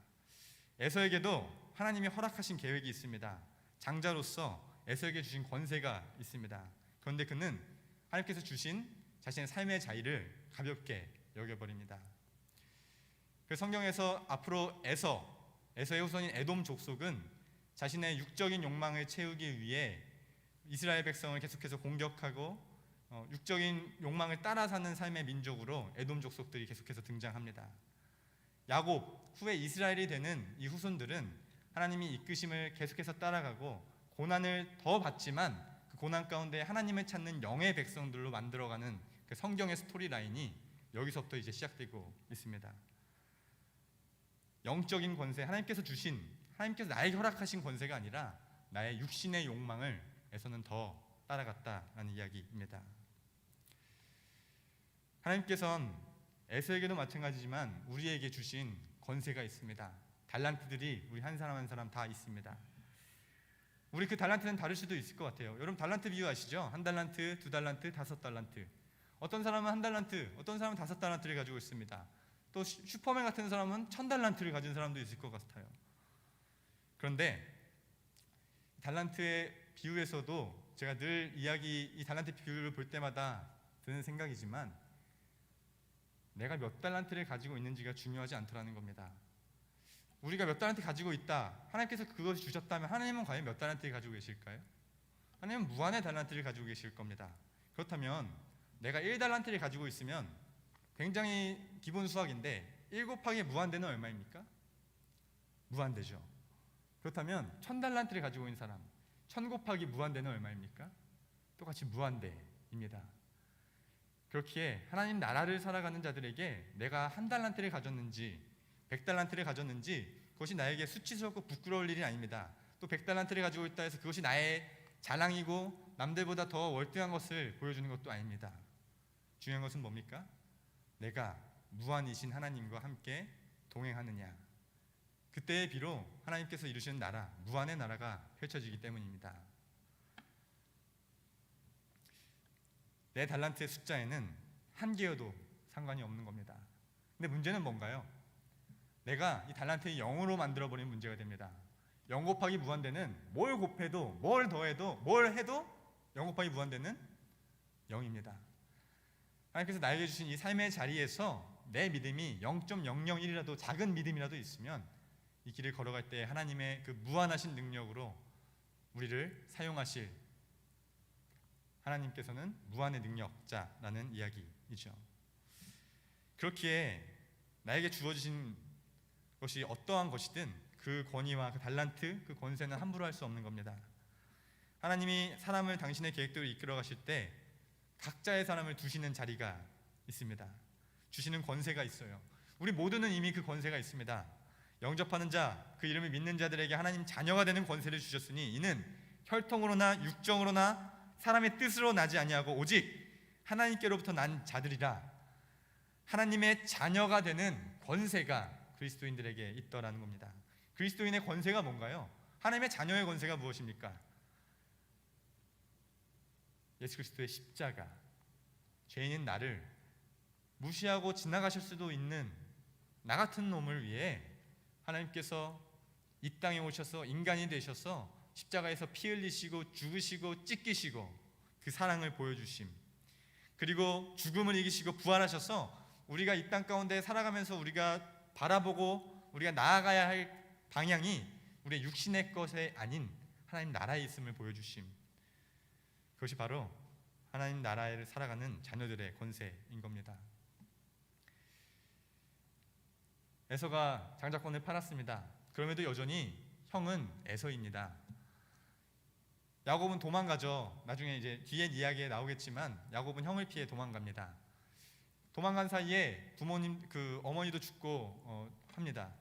에서에게도 하나님이 허락하신 계획이 있습니다. 장자로서 에서에게 주신 권세가 있습니다. 그런데 그는 하나님께서 주신 자신의 삶의 자유를 가볍게 여겨버립니다. 그 성경에서 앞으로 에서의 후손인 에돔 족속은 자신의 육적인 욕망을 채우기 위해 이스라엘 백성을 계속해서 공격하고 육적인 욕망을 따라 사는 삶의 민족으로 에돔 족속들이 계속해서 등장합니다. 야곱 후에 이스라엘이 되는 이 후손들은 하나님이 이끄심을 계속해서 따라가고 고난을 더 받지만 그 고난 가운데 하나님을 찾는 영의 백성들로 만들어가는 그 성경의 스토리 라인이 여기서부터 이제 시작되고 있습니다. 영적인 권세, 하나님께서 나에게 허락하신 권세가 아니라 나의 육신의 욕망을 에서는 더 따라갔다라는 이야기입니다. 하나님께서는 에서에게도 마찬가지지만 우리에게 주신 권세가 있습니다. 달란트들이 우리 한 사람 한 사람 다 있습니다. 우리 그 달란트는 다를 수도 있을 것 같아요. 여러분 달란트 비유 아시죠? 1달란트, 2달란트, 5달란트. 어떤 사람은 1달란트, 어떤 사람은 5달란트를 가지고 있습니다. 또 슈퍼맨 같은 사람은 1000달란트를 가진 사람도 있을 것 같아요. 그런데 달란트의 비유에서도 제가 늘 이 달란트 비유를 볼 때마다 드는 생각이지만 내가 몇 달란트를 가지고 있는지가 중요하지 않더라는 겁니다. 우리가 몇 달란트 가지고 있다, 하나님께서 그것을 주셨다면 하나님은 과연 몇 달란트를 가지고 계실까요? 하나님은 무한의 달란트를 가지고 계실 겁니다. 그렇다면 내가 1달란트를 가지고 있으면 굉장히 기본 수학인데 1 곱하기 무한대는 얼마입니까? 무한대죠. 그렇다면 1000달란트를 가지고 있는 사람, 1000 곱하기 무한대는 얼마입니까? 똑같이 무한대입니다. 그렇기에 하나님 나라를 살아가는 자들에게 내가 1달란트를 가졌는지 100달란트를 가졌는지 그것이 나에게 수치스럽고 부끄러울 일이 아닙니다. 또 100달란트를 가지고 있다 해서 그것이 나의 자랑이고 남들보다 더 월등한 것을 보여주는 것도 아닙니다. 중요한 것은 뭡니까? 내가 무한이신 하나님과 함께 동행하느냐. 그때에 비로 하나님께서 이루시는 나라, 무한의 나라가 펼쳐지기 때문입니다. 내 달란트의 숫자에는 한 개여도 상관이 없는 겁니다. 근데 문제는 뭔가요? 내가 이 달란트의 0으로 만들어버린 문제가 됩니다. 0 곱하기 무한대는 뭘 곱해도 뭘 더해도 뭘 해도 0 곱하기 무한대는 0입니다. 하나님께서 나에게 주신 이 삶의 자리에서 내 믿음이 0.001이라도 작은 믿음이라도 있으면 이 길을 걸어갈 때 하나님의 그 무한하신 능력으로 우리를 사용하실 하나님께서는 무한의 능력자라는 이야기이죠. 그렇기에 나에게 주어지신 것이 어떠한 것이든 그 권위와 그 달란트, 그 권세는 함부로 할 수 없는 겁니다. 하나님이 사람을 당신의 계획대로 이끌어 가실 때 각자의 사람을 두시는 자리가 있습니다. 주시는 권세가 있어요. 우리 모두는 이미 그 권세가 있습니다. 영접하는 자, 그 이름을 믿는 자들에게 하나님 자녀가 되는 권세를 주셨으니 이는 혈통으로나 육정으로나 사람의 뜻으로 나지 아니하고 오직 하나님께로부터 난 자들이라. 하나님의 자녀가 되는 권세가 그리스도인들에게 있더라는 겁니다. 그리스도인의 권세가 뭔가요? 하나님의 자녀의 권세가 무엇입니까? 예수 그리스도의 십자가. 죄인인 나를 무시하고 지나가실 수도 있는 나 같은 놈을 위해 하나님께서 이 땅에 오셔서 인간이 되셔서 십자가에서 피 흘리시고 죽으시고 찢기시고 그 사랑을 보여주심, 그리고 죽음을 이기시고 부활하셔서 우리가 이 땅 가운데 살아가면서 우리가 바라보고 우리가 나아가야 할 방향이 우리의 육신의 것이 아닌 하나님 나라에 있음을 보여주심, 그것이 바로 하나님 나라를 살아가는 자녀들의 권세인 겁니다. 에서가 장자권을 팔았습니다. 그럼에도 여전히 형은 에서입니다. 야곱은 도망가죠. 나중에 이제 뒤에 이야기에 나오겠지만 야곱은 형을 피해 도망갑니다. 도망간 사이에 부모님 어머니도 죽고 합니다.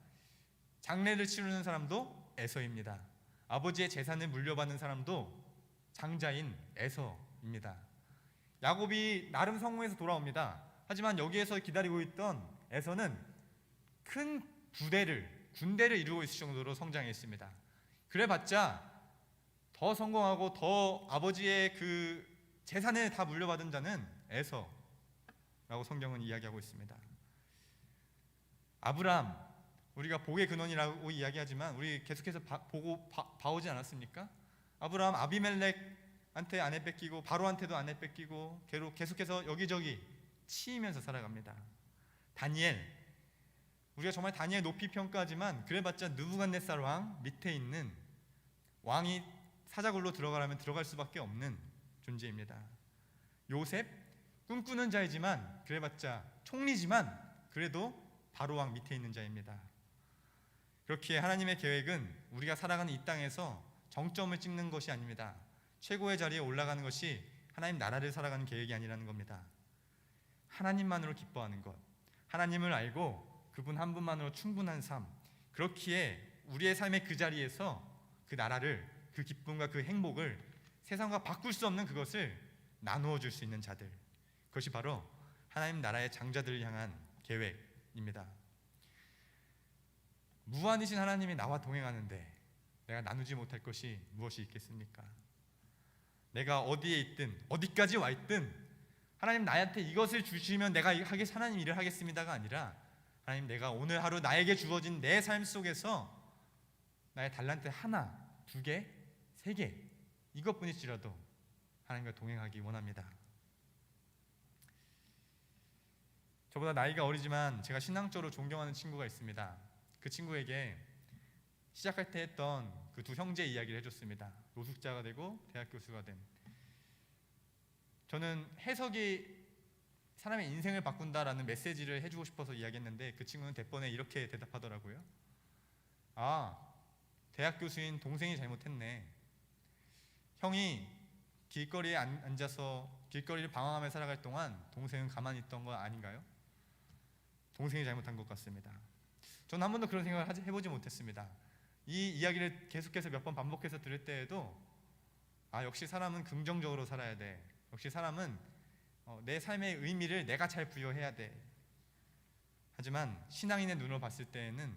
장례를 치르는 사람도 에서입니다. 아버지의 재산을 물려받는 사람도 장자인 에서입니다. 야곱이 나름 성공해서 돌아옵니다. 하지만 여기에서 기다리고 있던 에서는 큰 군대를 이루고 있을 정도로 성장했습니다. 그래봤자 더 성공하고 더 아버지의 그 재산을 다 물려받은 자는 에서라고 성경은 이야기하고 있습니다. 아브라함, 우리가 복의 근원이라고 이야기하지만 우리 계속해서 봐오지 않았습니까? 아브라함 아비멜렉한테 아내 뺏기고 바로한테도 아내 뺏기고 계속해서 여기저기 치이면서 살아갑니다. 다니엘, 우리가 정말 다니엘 높이 평가하지만 그래봤자 느부갓네살 왕 밑에 있는 왕이 사자굴로 들어가려면 들어갈 수밖에 없는 존재입니다. 요셉, 꿈꾸는 자이지만 그래봤자 총리지만 그래도 바로 왕 밑에 있는 자입니다. 그렇기에 하나님의 계획은 우리가 살아가는 이 땅에서 정점을 찍는 것이 아닙니다. 최고의 자리에 올라가는 것이 하나님 나라를 살아가는 계획이 아니라는 겁니다. 하나님만으로 기뻐하는 것, 하나님을 알고 그분 한 분만으로 충분한 삶, 그렇기에 우리의 삶의 그 자리에서 그 나라를, 그 기쁨과 그 행복을 세상과 바꿀 수 없는 그것을 나누어 줄 수 있는 자들, 그것이 바로 하나님 나라의 장자들을 향한 계획입니다. 무한이신 하나님이 나와 동행하는데 내가 나누지 못할 것이 무엇이 있겠습니까? 내가 어디에 있든 어디까지 와 있든 하나님 나한테 이것을 주시면 내가 하나님 일을 하겠습니다가 아니라 하나님, 내가 오늘 하루 나에게 주어진 내 삶 속에서 나의 달란트 하나, 두 개, 세 개, 이것뿐일지라도 하나님과 동행하기 원합니다. 저보다 나이가 어리지만 제가 신앙적으로 존경하는 친구가 있습니다. 그 친구에게 시작할 때 했던 그 두 형제 이야기를 해줬습니다. 노숙자가 되고 대학 교수가 된. 저는 해석이 사람의 인생을 바꾼다라는 메시지를 해주고 싶어서 이야기했는데 그 친구는 대번에 이렇게 대답하더라고요. 아, 대학 교수인 동생이 잘못했네. 형이 길거리에 앉아서 길거리를 방황하며 살아갈 동안 동생은 가만히 있던 거 아닌가요? 동생이 잘못한 것 같습니다. 저는 한 번도 그런 생각을 해보지 못했습니다. 이 이야기를 계속해서 몇 번 반복해서 들을 때에도 역시 사람은 긍정적으로 살아야 돼. 역시 사람은 내 삶의 의미를 내가 잘 부여해야 돼. 하지만 신앙인의 눈으로 봤을 때에는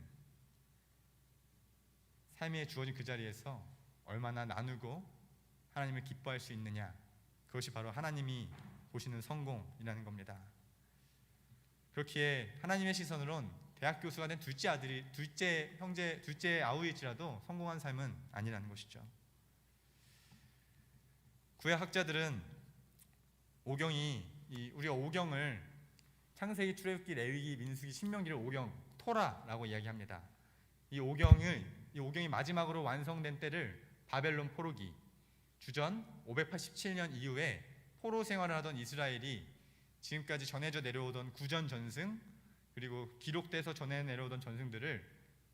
삶에 주어진 그 자리에서 얼마나 나누고 하나님을 기뻐할 수 있느냐, 그것이 바로 하나님이 보시는 성공이라는 겁니다. 그렇기에 하나님의 시선으론 대학 교수가 된 둘째 형제, 둘째 아우일지라도 성공한 삶은 아니라는 것이죠. 구약 학자들은 우리가 오경을 창세기, 출애굽기, 레위기, 민수기, 신명기를 오경, 토라라고 이야기합니다. 이 오경이 마지막으로 완성된 때를 바벨론 포로기, 주전 587년 이후에 포로 생활을 하던 이스라엘이 지금까지 전해져 내려오던 구전 전승, 그리고 기록돼서 전해 내려오던 전승들을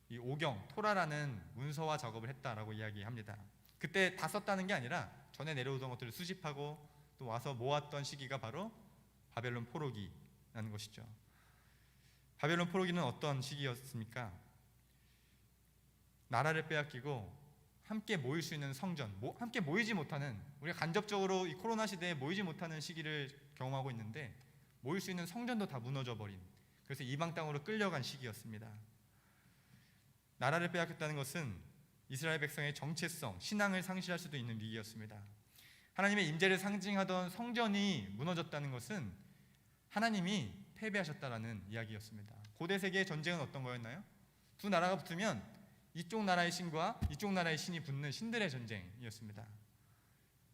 이 오경, 토라라는 문서화 작업을 했다라고 이야기합니다. 그때 다 썼다는 게 아니라 전해 내려오던 것들을 수집하고 또 와서 모았던 시기가 바로 바벨론 포로기라는 것이죠. 바벨론 포로기는 어떤 시기였습니까? 나라를 빼앗기고 함께 모일 수 있는 성전, 함께 모이지 못하는, 우리가 간접적으로 이 코로나 시대에 모이지 못하는 시기를 경험하고 있는데 모일 수 있는 성전도 다 무너져 버린, 그래서 이방 땅으로 끌려간 시기였습니다. 나라를 빼앗겼다는 것은 이스라엘 백성의 정체성, 신앙을 상실할 수도 있는 위기였습니다. 하나님의 임재를 상징하던 성전이 무너졌다는 것은 하나님이 패배하셨다라는 이야기였습니다. 고대 세계의 전쟁은 어떤 거였나요? 두 나라가 붙으면 이쪽 나라의 신과 이쪽 나라의 신이 붙는 신들의 전쟁이었습니다.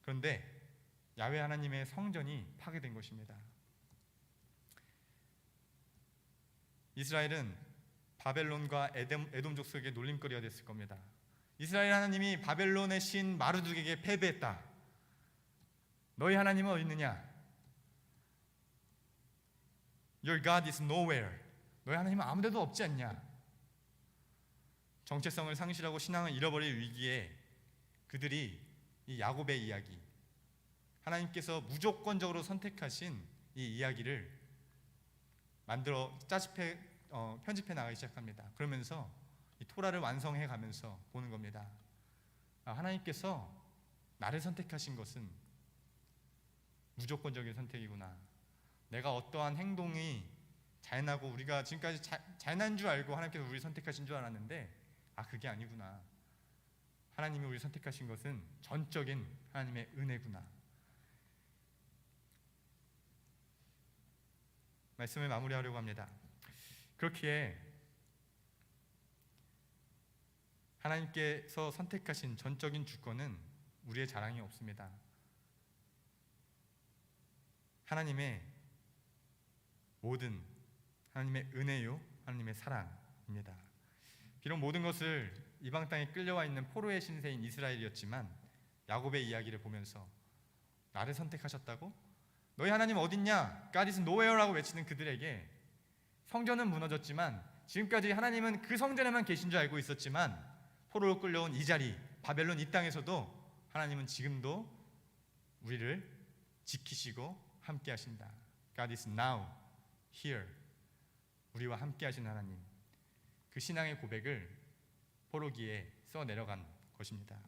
그런데 야훼 하나님의 성전이 파괴된 것입니다. 이스라엘은 바벨론과 에돔 족속의 놀림거리가 됐을 겁니다. 이스라엘 하나님이 바벨론의 신 마르둑에게 패배했다. 너희 하나님은 어디 있느냐? Your God is nowhere. 너희 하나님은 아무데도 없지 않냐? 정체성을 상실하고 신앙을 잃어버릴 위기에 그들이 이 야곱의 이야기, 하나님께서 무조건적으로 선택하신 이 이야기를 만들어 편집해 나가기 시작합니다. 그러면서 이 토라를 완성해 가면서 보는 겁니다. 하나님께서 나를 선택하신 것은 무조건적인 선택이구나. 내가 어떠한 행동이 잘나고 우리가 지금까지 잘난 줄 알고 하나님께서 우리를 선택하신 줄 알았는데 그게 아니구나. 하나님이 우리를 선택하신 것은 전적인 하나님의 은혜구나. 말씀을 마무리하려고 합니다. 그렇기에 하나님께서 선택하신 전적인 주권은 우리의 자랑이 없습니다. 하나님의 모든, 하나님의 은혜요, 하나님의 사랑입니다. 비록 모든 것을 이방 땅에 끌려와 있는 포로의 신세인 이스라엘이었지만 야곱의 이야기를 보면서 나를 선택하셨다고? 너희 하나님 어딨냐? God is nowhere라고 외치는 그들에게 성전은 무너졌지만 지금까지 하나님은 그 성전에만 계신 줄 알고 있었지만 포로로 끌려온 이 자리, 바벨론 이 땅에서도 하나님은 지금도 우리를 지키시고 함께 하신다. God is now here. 우리와 함께 하신 하나님. 그 신앙의 고백을 포로기에 써 내려간 것입니다.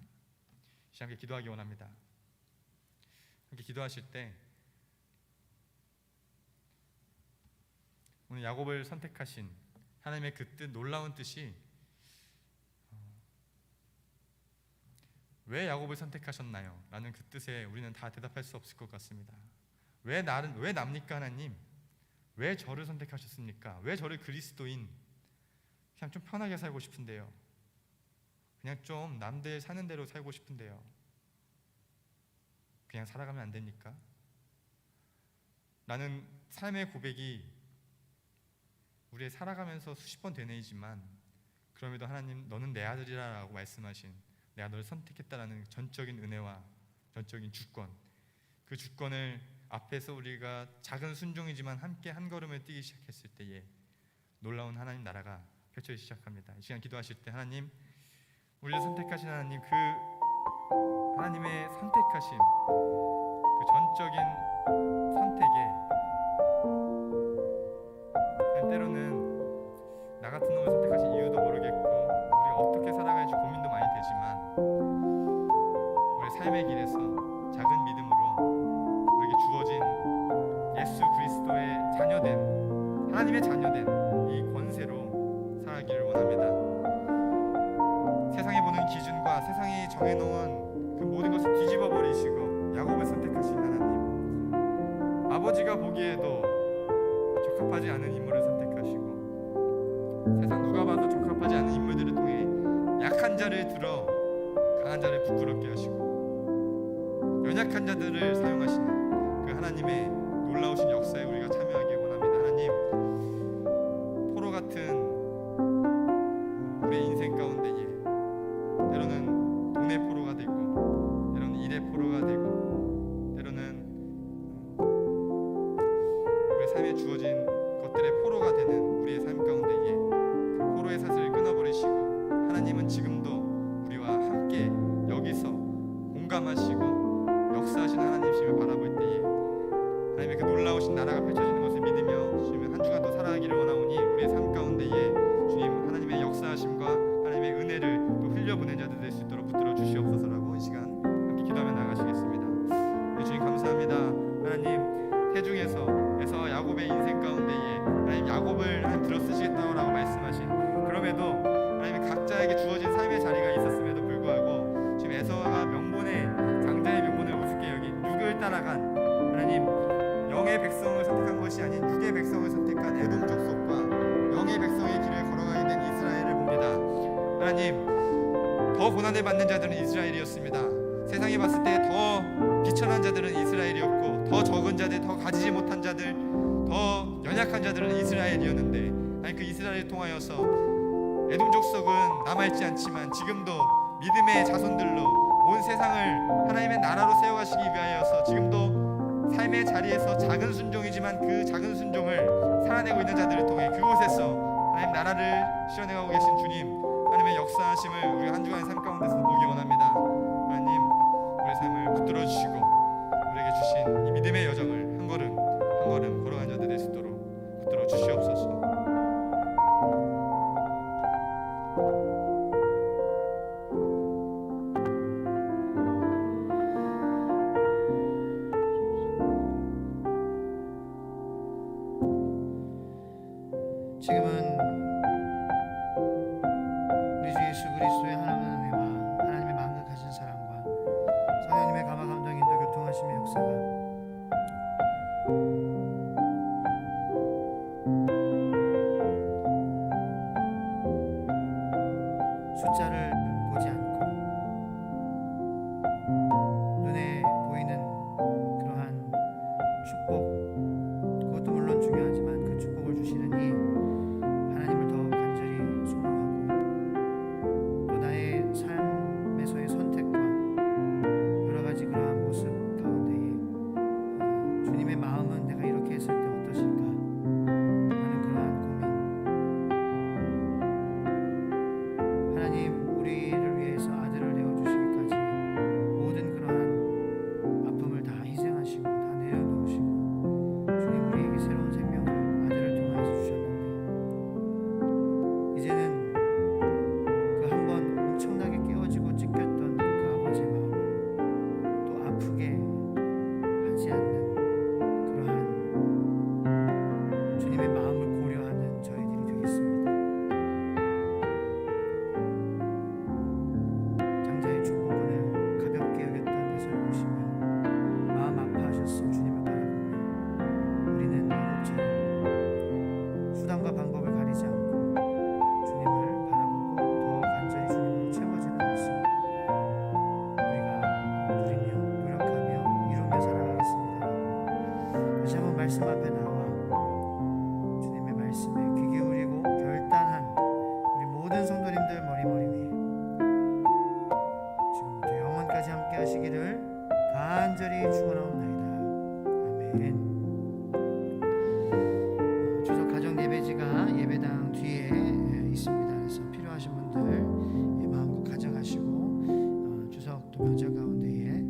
함께 기도하기 원합니다. 함께 기도하실 때 오늘 야곱을 선택하신 하나님의 그 뜻, 놀라운 뜻이 왜 야곱을 선택하셨나요? 라는 그 뜻에 우리는 다 대답할 수 없을 것 같습니다. 왜 납니까 하나님? 왜 저를 선택하셨습니까? 왜 저를 그리스도인, 그냥 좀 편하게 살고 싶은데요. 그냥 좀 남들 사는 대로 살고 싶은데요. 그냥 살아가면 안 됩니까? 라는 삶의 고백이 우리의 살아가면서 수십 번 되뇌이지만 그럼에도 하나님 너는 내 아들이라 라고 말씀하신, 내가 너를 선택했다라는 전적인 은혜와 전적인 주권, 그 주권을 앞에서 우리가 작은 순종이지만 함께 한 걸음을 뛰기 시작했을 때에 놀라운 하나님 나라가 펼쳐지기 시작합니다. 이 시간 기도하실 때 하나님, 우리를 선택하신 하나님, 그 하나님의 선택하신 그 전적인 선택에 때로는 나 같은 놈을 선택하신 이유도 모르겠고 우리가 어떻게 살아가야지 고민도 많이 되지만 우리의 삶의 길에서 작은 믿음으로 우리에게 주어진 예수 그리스도의 자녀된, 하나님의 자녀된 이 권세로 살아가기를 원합니다. 세상이 보는 기준과 세상이 정해놓은 그 모든 것을 뒤집어 버리시고 야곱을 선택하신 하나님, 아버지가 보기에도 적합하지 않은 인물을 선택하시고 세상 누가 봐도 적합하지 않은 인물들을 통해 약한 자를 들어 강한 자를 부끄럽게 하시고 연약한 자들을 사용하시는 그 하나님의 놀라우신 역사에 우리가 참여하기 원합니다. 하나님, 포로 같은 우리의 인생 가운데에 때로는 돈의 포로가 되고 때로는 일의 포로가 되고 때로는 우리의 삶에 주어진 것들의 포로가 되는 우리의 삶 가운데에 그 포로의 사슬을 끊어버리시고 하나님은 지금도 우리와 함께 여기서 공감하시고 역사하시는 하나님이심을 바라볼 때에 하나님의 그 놀라우신 나라가 펼쳐지는 것을 믿으며 주님 한 주간 더 살아가기를 원하오니 우리의 삶 가운데에 주님 하나님의 역사하심과 하나님의 은혜를 또 흘려보낸 자들 될 수 있도록 붙들어 주시옵소서라고 이 시간 함께 기도하며 나가시겠습니다. 네, 주님 감사합니다. 하나님 태중에서 에서와 야곱의 인생 가운데에 하나님 야곱을 하나님 들어쓰시겠다고 말씀하신 그럼에도 하나님 각자에게 주어진 삶의 자리가 있었음에도 불구하고 지금 에서가 명분의 장자의 명분을 우습게 여긴 육을 따라간 하나님 영의 백성을 선택한 것이 아닌 육의 백성을 선택한 에돔 족속과 영의 백성의 길을 걸어가게 된 이스라엘을 봅니다. 하나님 더 고난을 받는 자들은 이스라엘이었습니다. 세상에 봤을 때 더 비천한 자들은 이스라엘이었고 더 적은 자들, 더 가지지 못한 자들, 더 연약한 자들은 이스라엘이었는데 아니 그 이스라엘을 통하여서 에돔 족속은 남아있지 않지만 지금도 믿음의 자손들로 온 세상을 하나님의 나라로 세워가시기 위하여서 지금도 삶의 자리에서 작은 순종이지만 그 작은 순종을 살아내고 있는 자들을 통해 그곳에서 하나님 나라를 실현해가고 계신 주님 하나님의 역사하심을 우리 한 주간의 삶 가운데서 보기 원합니다. 하나님 우리의 삶을 붙들어 주시고 우리에게 주신 이 믿음의 여정을 한 걸음 한 걸음 걸어간 자들 될 수 있도록 붙들어 주시옵소서. 지금은 우리 주 예수 그리스도의 하나님의 은혜와 하나님의 만극하신 사랑과 성령님의 감화 감동 인도 교통하심의 역사가 숫자를 보지 않고 눈에 보이는 그러한 축복 그것도 물론 중요하지만 그 축복을 주시는 이 하나님을 더 간절히 소망하고 또 나의 삶에서의 선택과 여러 가지 그러한 모습 가운데에 주님의 마음은 내가 이렇게 했을 때 어떠실까 하는 그러한 고민 하나님 우리를 위해서 아들을 내어주시기까지 모든 그러한 아픔을 다 희생하시고 다 내려놓으시고 주님 우리에게 새로운 생명을 아들을 통하여서 주셨는데 이제는 그 한 번 엄청나게 깨어지고 찢겼던 그 아버지의 마음을 또 아프게 하지 않는 그러한 주님의 마음을 고려하는 저희들이 되겠습니다. 장자의 축복을 가볍게 여겼던 예수를 보시며 마음 아파하셨을 주님을 바라보며 우리는 야곱처럼 수단과 방법을 가리지 않고 주님을 바라보고 더 간절히 주님으로 채워지는 모습 우리가 누리며 노력하며 이루며 살아가겠습니다. 다시 한번 말씀 앞에 나와 주님의 말씀에 귀 기울이고 결단한 우리 모든 성도님들 머리 위에 지금부터 영원까지 함께 하시기를 간절히 축원하옵나이다. 아멘. 주석 가정 예배지가 예배당 뒤에 있습니다. 그래서 필요하신 분들 마음껏 가져가시고 주석 또 명절 가운데에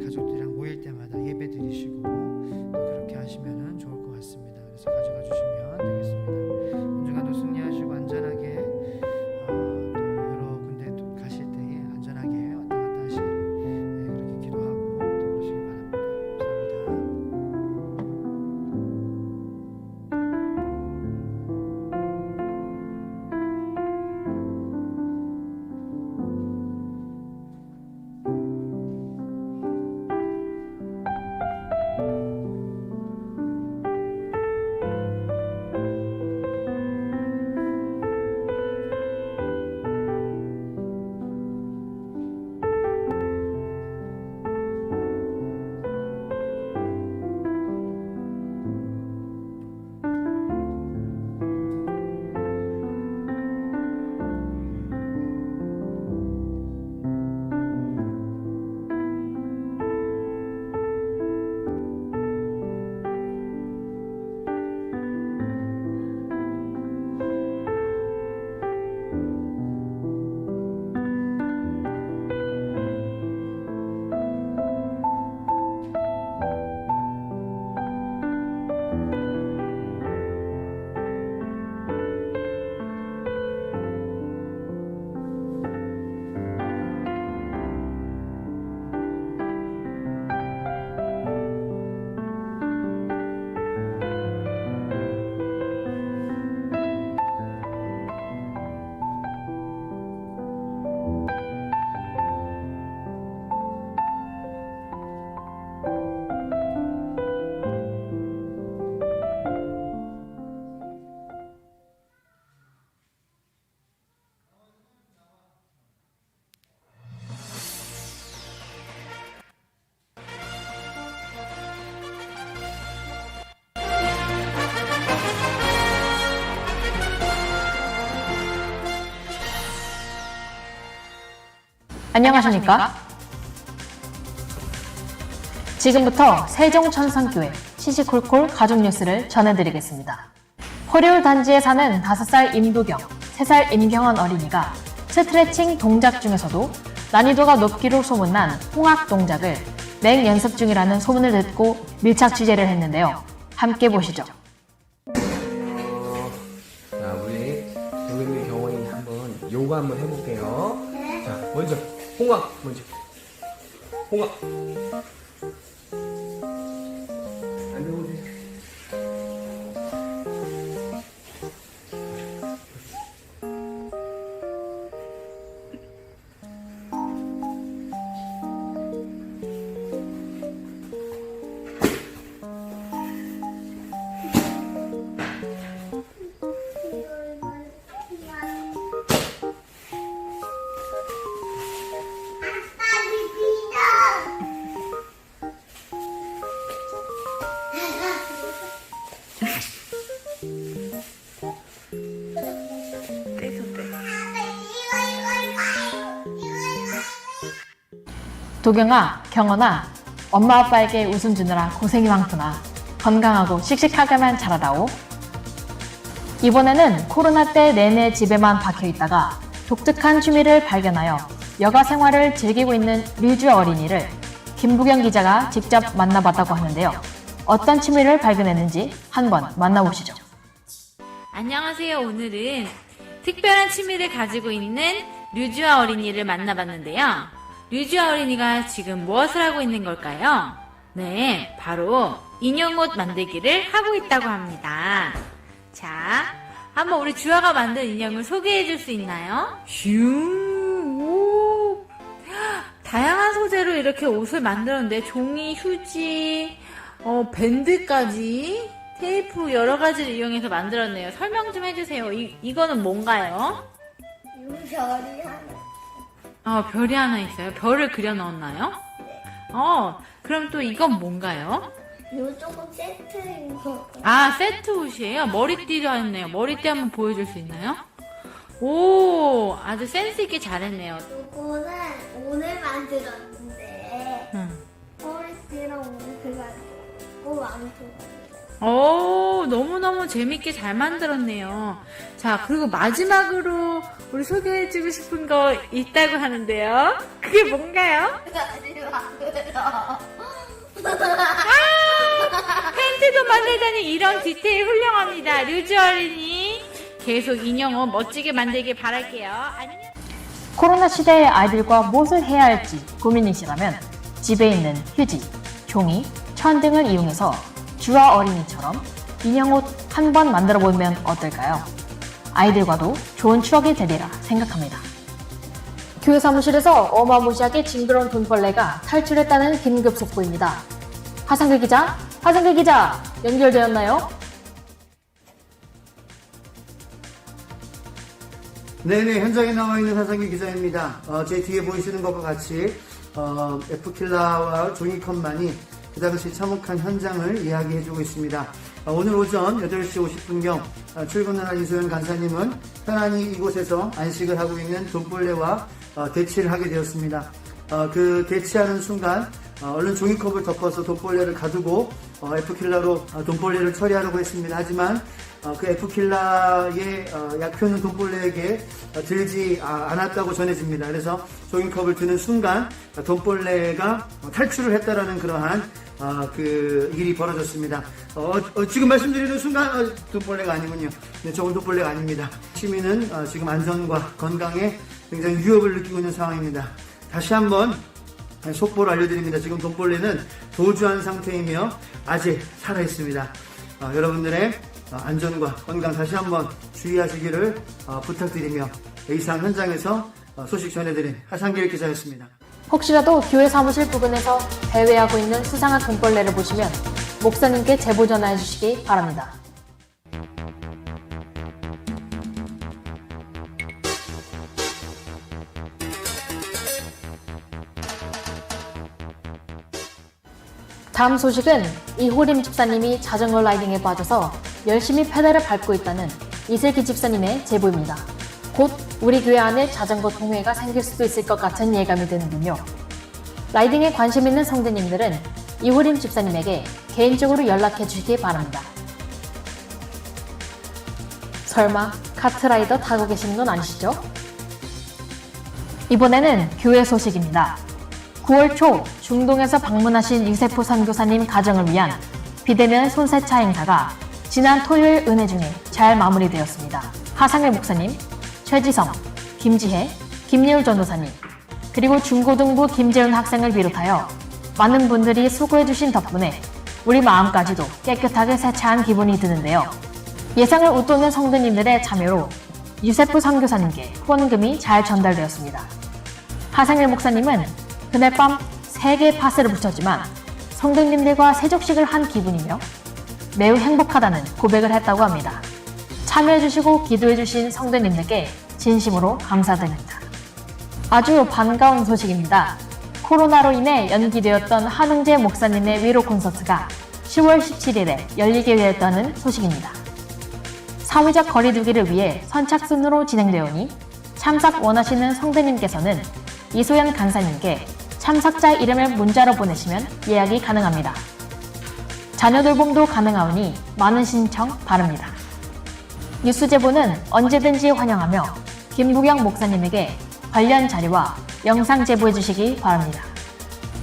가족들이랑 모일 때마다 예배 드리시고 그렇게 하시면 좋을 것 같습니다. 그래서 가져가 주시면 되겠습니다. 한 주간도 승리하시고 안전하게 또 여러 군데 또 가실 때에 안전하게 왔다 갔다 하시길 그렇게 기도하고 또 그러시기 바랍니다. 감사합니다. 안녕하십니까? 지금부터 세종천성교회 시시콜콜 가족 뉴스를 전해드리겠습니다. 호리울 단지에 사는 5살 임도경, 3살 임경원 어린이가 스트레칭 동작 중에서도 난이도가 높기로 소문난 홍학 동작을 맹연습 중이라는 소문을 듣고 밀착 취재를 했는데요. 함께 보시죠. 자, 우리 도겸이 경원이 한번 요가 한번 해볼게요. 자, 먼저 홍학 먼저. 홍학. 앉아보세요. 도경아, 경원아, 엄마 아빠에게 웃음 주느라 고생이 많구나. 건강하고 씩씩하게만 자라다오. 이번에는 코로나 때 내내 집에만 박혀 있다가 독특한 취미를 발견하여 여가 생활을 즐기고 있는 류주 어린이를 김부경 기자가 직접 만나봤다고 하는데요. 어떤 취미를 발견했는지 한번 만나보시죠. 안녕하세요. 오늘은 특별한 취미를 가지고 있는 류주아 어린이를 만나봤는데요. 류주아 어린이가 지금 무엇을 하고 있는 걸까요? 네, 바로 인형옷 만들기를 하고 있다고 합니다. 자, 한번 우리 주아가 만든 인형을 소개해 줄 수 있나요? 슝! 오! 다양한 소재로 이렇게 옷을 만들었는데 종이, 휴지, 밴드까지 테이프 여러 가지를 이용해서 만들었네요. 설명 좀 해주세요. 이거는 뭔가요? 별이 하나. 별이 하나 있어요. 별을 그려 넣었나요? 그럼 또 이건 뭔가요? 요 조금 세트인 거. 세트 옷이에요. 머리띠도 했네요. 머리띠 한번 보여줄 수 있나요? 오, 아주 센스 있게 잘했네요. 요거는 오늘 만들었는데 응. 머리띠랑 옷을 가지고 완성. 오, 너무너무 재밌게 잘 만들었네요. 자, 그리고 마지막으로 우리 소개해주고 싶은 거 있다고 하는데요. 그게 뭔가요? 팬티도 만들다니 이런 디테일 훌륭합니다. 류주 어린이 계속 인형옷 멋지게 만들길 바랄게요. 안녕. 코로나 시대의 아이들과 무엇을 해야 할지 고민이시라면 집에 있는 휴지, 종이, 천 등을 이용해서 주아 어린이처럼 인형옷 한 번 만들어 보면 어떨까요? 아이들과도 좋은 추억이 되리라 생각합니다. 교회 사무실에서 어마무시하게 징그러운 돈벌레가 탈출했다는 긴급 속보입니다. 하상길 기자, 연결되었나요? 네네, 현장에 나와 있는 하상규 기자입니다. 제 뒤에 보이시는 것과 같이 에프킬라와 종이컵만이 그 당시 참혹한 현장을 이야기해주고 있습니다. 오늘 오전 8시 50분경 출근을 한 이소연 간사님은 편안히 이곳에서 안식을 하고 있는 돈벌레와 대치를 하게 되었습니다. 그 대치하는 순간 얼른 종이컵을 덮어서 돈벌레를 가두고 에프킬라로 돈벌레를 처리하려고 했습니다. 하지만 그 에프킬라의 약효는 돈벌레에게 들지 않았다고 전해집니다. 그래서 종이컵을 드는 순간 돈벌레가 탈출을 했다라는 그러한 그 일이 벌어졌습니다. 지금 말씀드리는 순간 돈벌레가 아니군요. 네, 저건 돈벌레가 아닙니다. 시민은 지금 안전과 건강에 굉장히 위협을 느끼고 있는 상황입니다. 다시 한번 속보를 알려드립니다. 지금 돈벌레는 도주한 상태이며 아직 살아있습니다. 여러분들의 안전과 건강 다시 한번 주의하시기를 부탁드리며 이상 현장에서 소식 전해드린 하상길 기자였습니다. 혹시라도 교회 사무실 부근에서 대회하고 있는 수상한 돈벌레를 보시면 목사님께 제보 전화해 주시기 바랍니다. 다음 소식은 이호림 집사님이 자전거 라이딩에 빠져서 열심히 페달을 밟고 있다는 이슬기 집사님의 제보입니다. 곧 우리 교회 안에 자전거 동호회가 생길 수도 있을 것 같은 예감이 드는군요. 라이딩에 관심 있는 성도님들은 이호림 집사님에게 개인적으로 연락해 주시기 바랍니다. 설마 카트라이더 타고 계시는 건 아니시죠? 이번에는 교회 소식입니다. 9월 초 중동에서 방문하신 유세프 선교사님 가정을 위한 비대면 손세차 행사가 지난 토요일 은혜 중에 잘 마무리되었습니다. 하상일 목사님, 최지성, 김지혜, 김예울 전도사님, 그리고 중고등부 김재훈 학생을 비롯하여 많은 분들이 수고해주신 덕분에 우리 마음까지도 깨끗하게 세차한 기분이 드는데요. 예상을 웃도는 성도님들의 참여로 유세프 선교사님께 후원금이 잘 전달되었습니다. 하상일 목사님은 그날 밤 3개의 파스를 붙였지만 성도님들과 세족식을 한 기분이며 매우 행복하다는 고백을 했다고 합니다. 참여해주시고 기도해주신 성도님들께 진심으로 감사드립니다. 아주 반가운 소식입니다. 코로나로 인해 연기되었던 한흥재 목사님의 위로 콘서트가 10월 17일에 열리게 되었다는 소식입니다. 사회적 거리두기를 위해 선착순으로 진행되오니 참석 원하시는 성도님께서는 이소연 간사님께 참석자 이름을 문자로 보내시면 예약이 가능합니다. 자녀 돌봄도 가능하오니 많은 신청 바랍니다. 뉴스 제보는 언제든지 환영하며 김부경 목사님에게 관련 자료와 영상 제보해 주시기 바랍니다.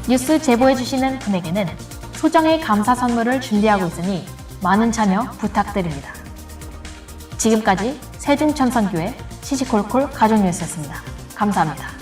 뉴스 제보해 주시는 분에게는 소정의 감사 선물을 준비하고 있으니 많은 참여 부탁드립니다. 지금까지 세종천선교회 시시콜콜 가족뉴스였습니다. 감사합니다.